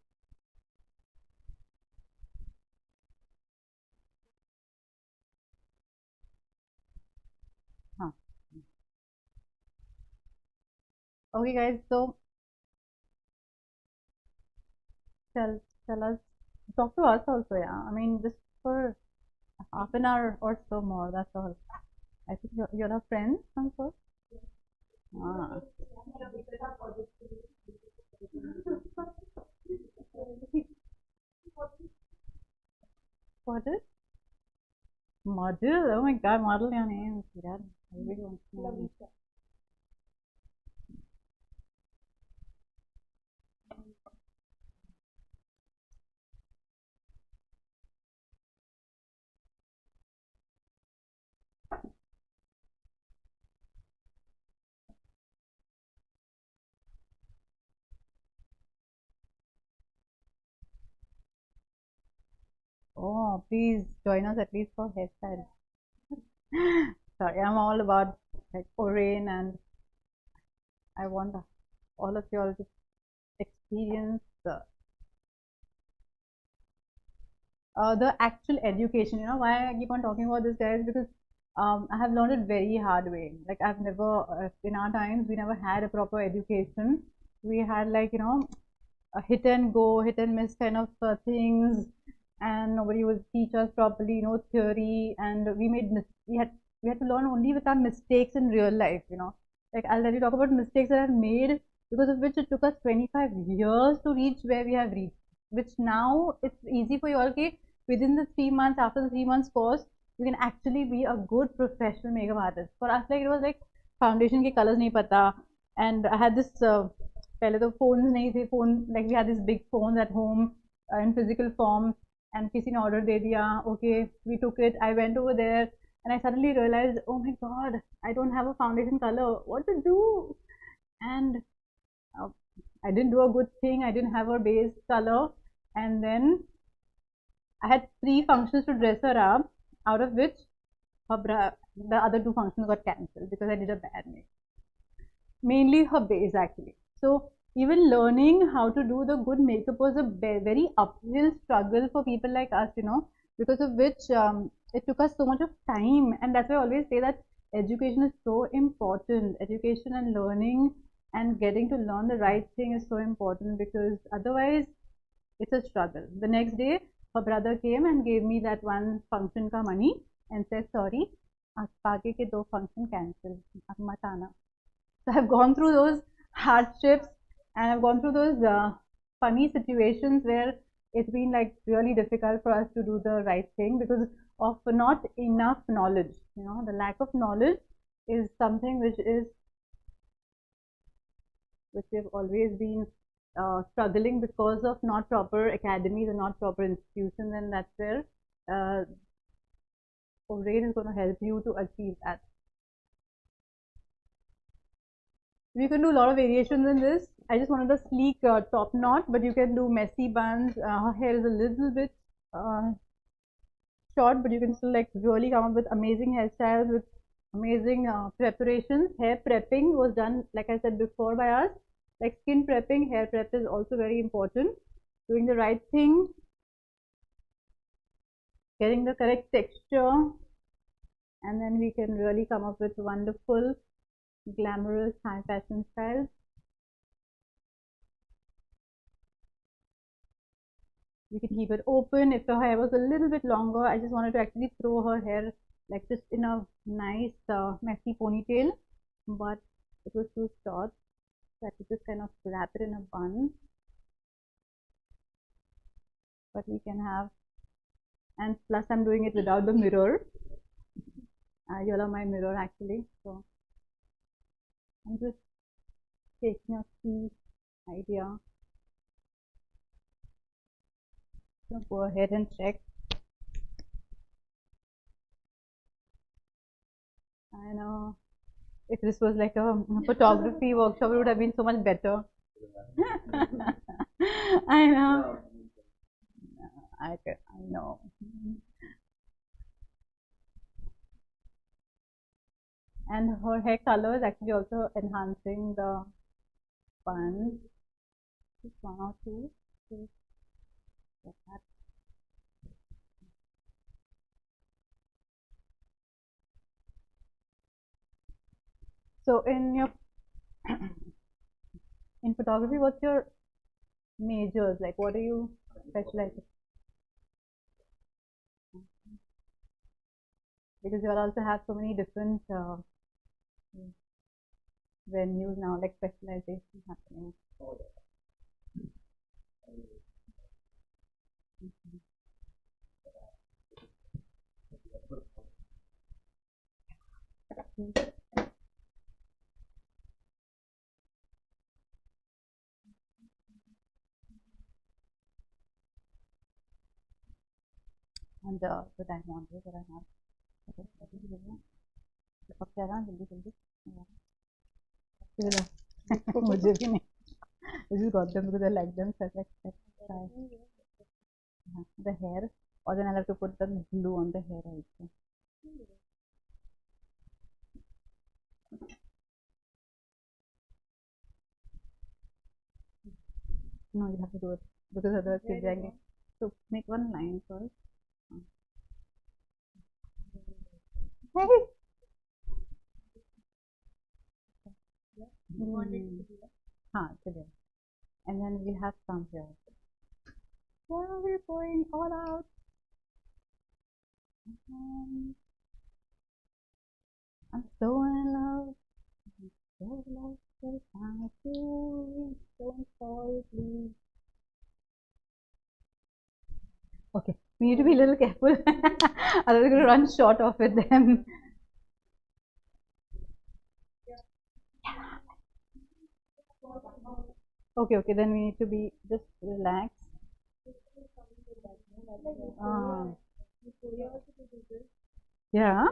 Huh. Okay, guys, so tell us, talk to us also, yeah. I mean, just for half an hour or so more, that's all. I think you're a friend, also. Ah. What is model? Oh my god, model your name. Yeah, I really want to know. Oh, please join us at least for hairstyle. Sorry, I'm all about like Orane, and I want all of you all to experience the actual education. You know why I keep on talking about this, guys? Because I have learned it very hard way. Like I've never, in our times, we never had a proper education. We had like a hit and go, hit and miss kind of things, and nobody would teach us properly, no theory, and we had to learn only with our mistakes in real life. Like I'll let you talk about mistakes that I've made, because of which it took us 25 years to reach where we have reached. Which now it's easy for you all. Okay, within the 3 months, after the 3 months course, you can actually be a good professional makeup artist. For us, like it was like foundation के colors नहीं पता, and I had this पहले तो phones नहीं थे, phone like we had this big phones at home in physical form, and किसी ने order दे दिया, okay, we took it, I went over there, and I suddenly realized, oh my god, I don't have a foundation color, what to do? And uh, I didn't do a good thing, I didn't have a base color, and then I had 3 functions to dress her up, out of which the other 2 functions got cancelled because I did a bad make. Mainly her base actually. So even learning how to do the good makeup was a very uphill struggle for people like us, because of which it took us so much of time, and that's why I always say that education is so important. Education and learning and getting to learn the right thing is so important, because otherwise it's a struggle. The next day, her brother came and gave me that 1 function ka money and said, sorry, aage ke 2 function cancelled. Ab mat aana. So I've gone through those hardships, and I've gone through those funny situations where it's been like really difficult for us to do the right thing because of not enough knowledge. The lack of knowledge is something which we've always been struggling because of not proper academies and not proper institutions, and that's where Orane is going to help you to achieve that. You can do a lot of variations in this. I just wanted a sleek top knot, but you can do messy buns. Her hair is a little bit short, but you can still like really come up with amazing hairstyles with amazing preparations. Hair prepping was done, like I said before, by us. Like skin prepping, hair prep is also very important. Doing the right thing, getting the correct texture, and then we can really come up with wonderful, glamorous, high fashion styles. You can keep it open. If her hair was a little bit longer, I just wanted to actually throw her hair like just in a nice messy ponytail, but it was too short, so I could just kind of wrap it in a bun. But we can have, and plus I'm doing it without the mirror. You all are my mirror actually, so I'm just taking a key idea. So go ahead and check. I know if this was like a photography workshop, it would have been so much better. I know. I know. And her hair color is actually also enhancing the bun. Just one or two. Get that. So in your in photography, what's your majors? Like, what do you specialize in? Because you all also have so many different venues now, like specialization happening. And the diamond that I have. मुझे भी नहीं. I just got them because I like them, so I was like, let's try. The hair, or then I'll have to put the glue on the hair also. No, you have to do it because otherwise you're dragging. So make one line first. Hey. And then we'll have some here. Where are we going all out? I'm so in love. I'm so in love with my feelings. Don't fall, please. Okay, we need to be a little careful. Otherwise, we're going to run short of with them. Okay, then we need to be just relaxed. Yeah.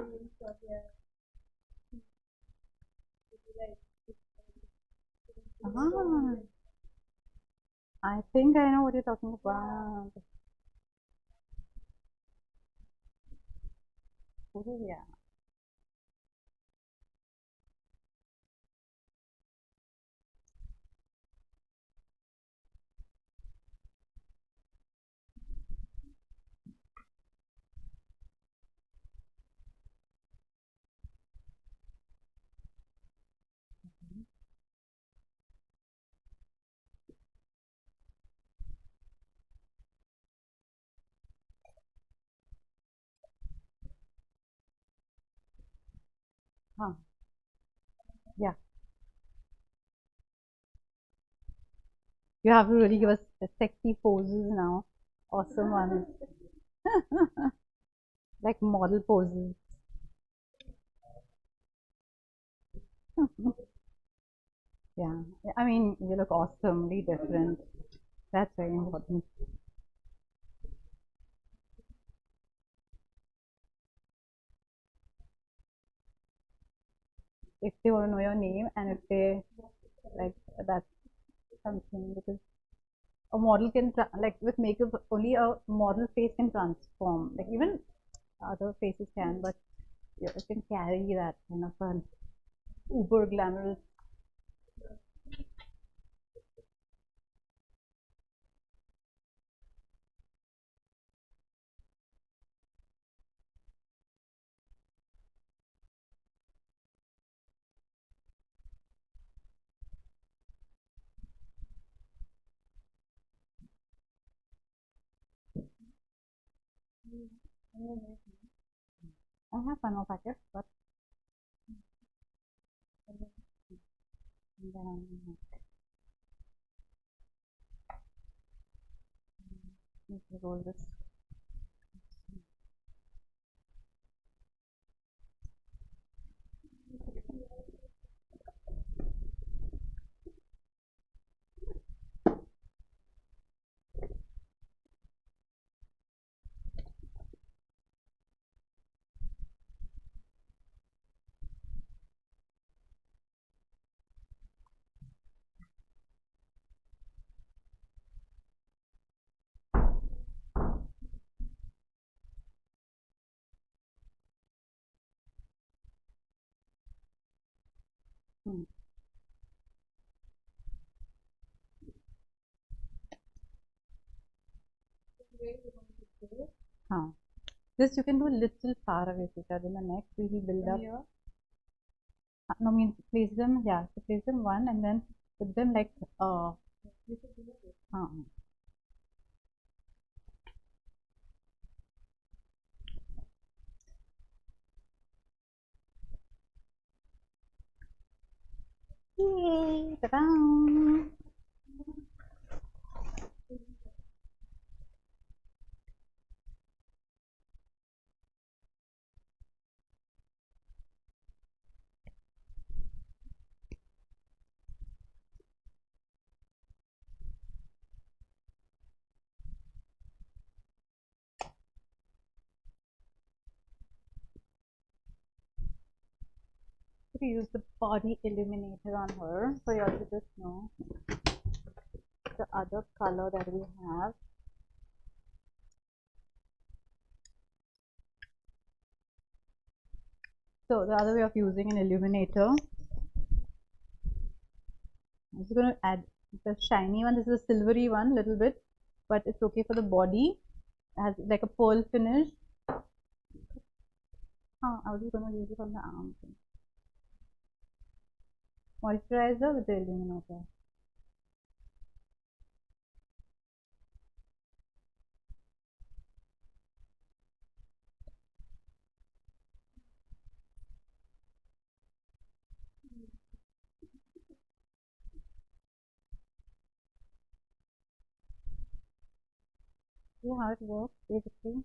I think I know what you're talking about. Yeah. Yeah. You have to really give us sexy poses now. Awesome ones. Like model poses. Yeah. I mean, you look awesomely different. That's very important. if they want to know your name and if they like that's something, because a model can like with makeup only a model face can transform, like even other faces can, but yeah, it can carry that kind of an uber glamorous. I have one more packet, but then I need to roll this. Hmm. Huh. This you can do a little far away, Sita, in the neck. We will build up. Here? No, means place them. Yeah, so place them one and then put them like Yay! Ta-da! We use the body illuminator on her, so you all to just know the other color that we have. So the other way of using an illuminator, I'm just going to add the shiny one. This is a silvery one, little bit, but it's okay for the body. It has like a pearl finish. I was going to use it on the arms. Moisturizer with the illuminator. See how it works basically.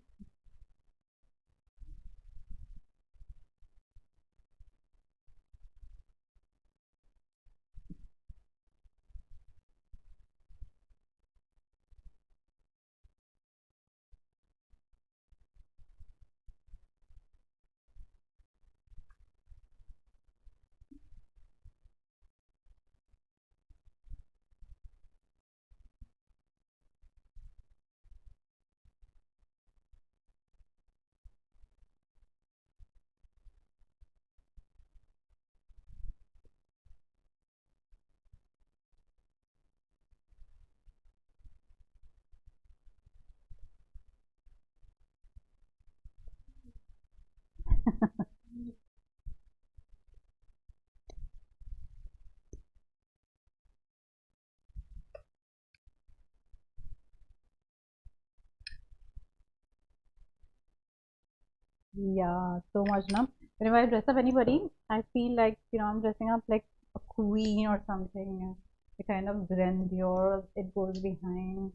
Yeah, so much now. Whenever I dress up anybody, I feel like, I'm dressing up like a queen or something. The kind of grandeur it goes behind.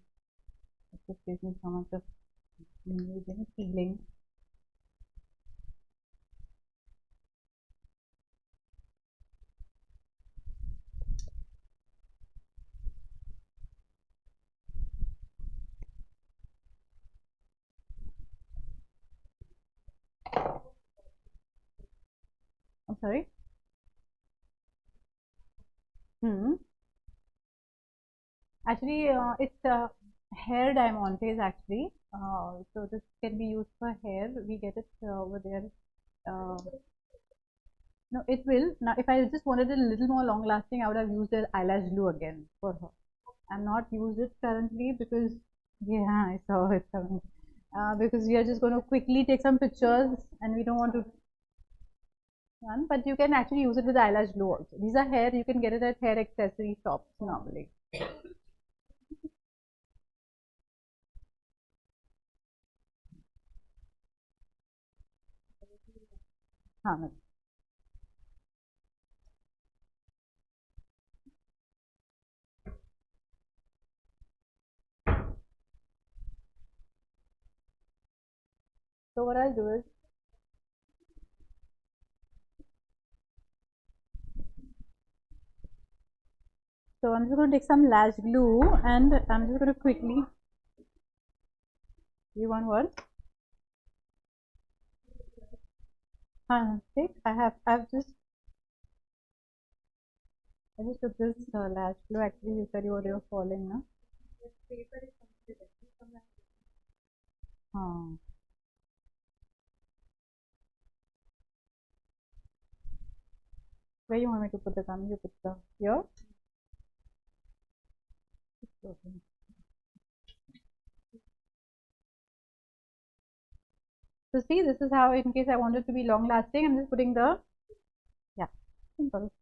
It just gives me so much of amazing feeling. I'm sorry. Actually, it's hair diamantes actually. So this can be used for hair. We get it over there. Uh, no, it will. Now, if I just wanted it a little more long lasting, I would have used the eyelash glue again for her. I'm not used it currently because, yeah, I saw it coming. Because we are just going to quickly take some pictures and we don't want to run, but you can actually use it with eyelash glue also. These are hair, you can get it at hair accessory shops normally. हाँ, so what I'll do is, so I'm just going to take some lash glue and I'm just going to quickly, you want what? Take, I just took this lash glue, actually you said you were falling, no? हाँ, where you want me to put the gum? You put the, here? Okay. So see, this is how, in case I want it to be long lasting, I'm just putting the, yeah, simple.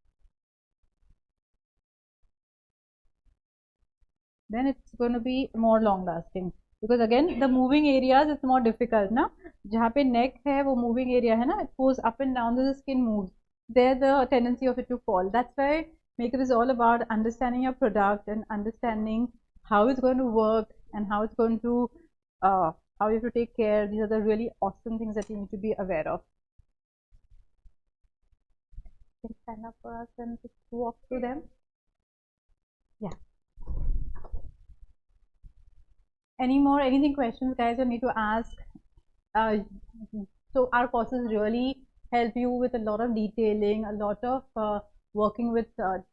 Then it's going to be more long lasting, because again the moving areas it's more difficult ना, जहाँ पे neck है वो moving area है ना, it goes up and down, the skin moves, there the tendency of it to fall. That's why makeup is all about understanding your product and understanding how it's going to work and how it's going to how you have to take care. These are the really awesome things that you need to be aware of. You can stand up for us and just walk through them. Yeah. Anything questions guys you need to ask? uh, so our courses really help you with a lot of detailing, a lot of working with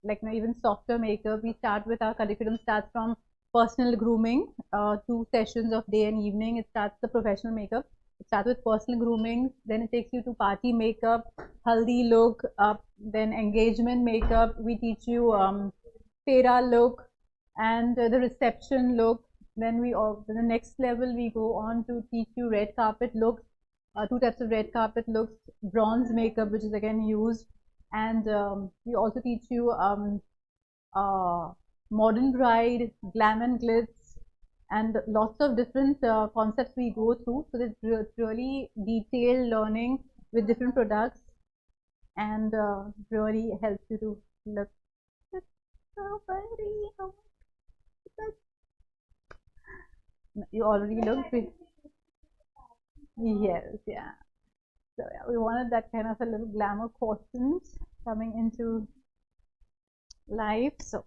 like even softer makeup. We start with our curriculum starts from personal grooming, 2 sessions of day and evening. It starts the professional makeup. It starts with personal grooming, then it takes you to party makeup, haldi look, then engagement makeup. We teach you fera look and the reception look. Then the next level we go on to teach you red carpet looks, 2 types of red carpet looks, bronze makeup, which is again used, and we also teach you uh, modern bride, glam and glitz, and lots of different concepts we go through. So it's really detailed learning with different products, and really helps you to look so pretty. Oh, you already look pretty. Yes, yeah. So yeah, we wanted that kind of a little glamour quotient coming into life. So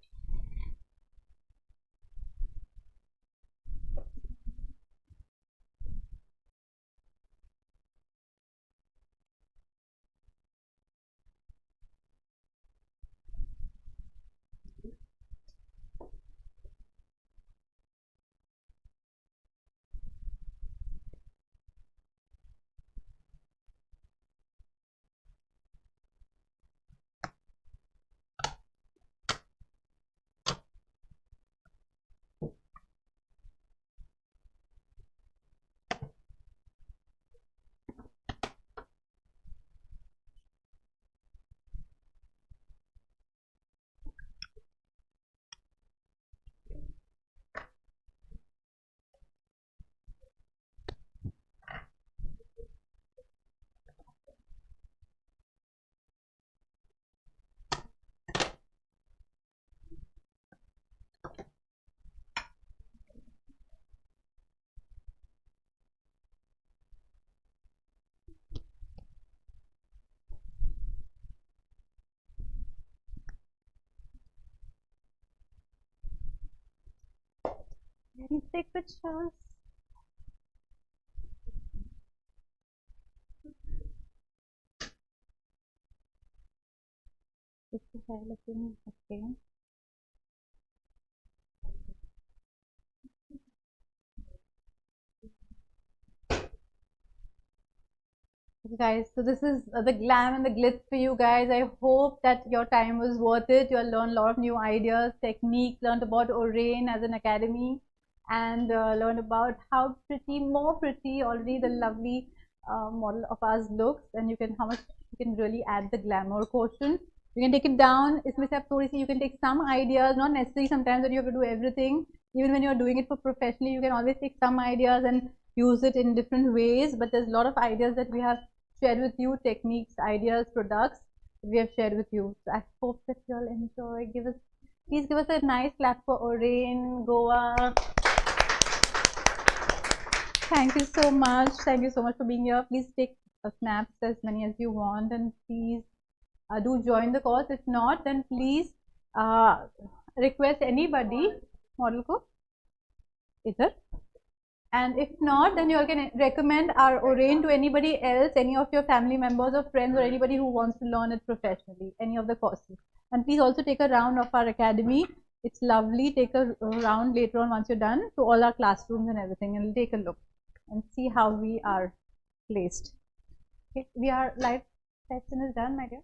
very take pictures. Is the hair looking okay? Okay, guys, so this is the glam and the glitz for you guys. I hope that your time was worth it. You'll learn a lot of new ideas, techniques, learned about Orane as an academy, and learned about how pretty, more pretty already the lovely model of ours looks, and how much you can really add the glamour quotient. You can take it down. You can take some ideas, not necessarily sometimes that you have to do everything. Even when you're doing it for professionally, you can always take some ideas and use it in different ways. But there's a lot of ideas that we have shared with you, techniques, ideas, products that we have shared with you. So I hope that you all enjoy. Please give us a nice clap for Orane, Goa. Thank you so much. Thank you so much for being here. Please take snaps, as many as you want, and please do join the course. If not, then please request anybody model ko idhar. And if not, then you all can recommend our Orane to anybody else, any of your family members or friends, or anybody who wants to learn it professionally, any of the courses. And please also take a round of our academy. It's lovely. Take a round later on once you're done to all our classrooms and everything, and take a look and see how we are placed. Okay, live session is done, my dear.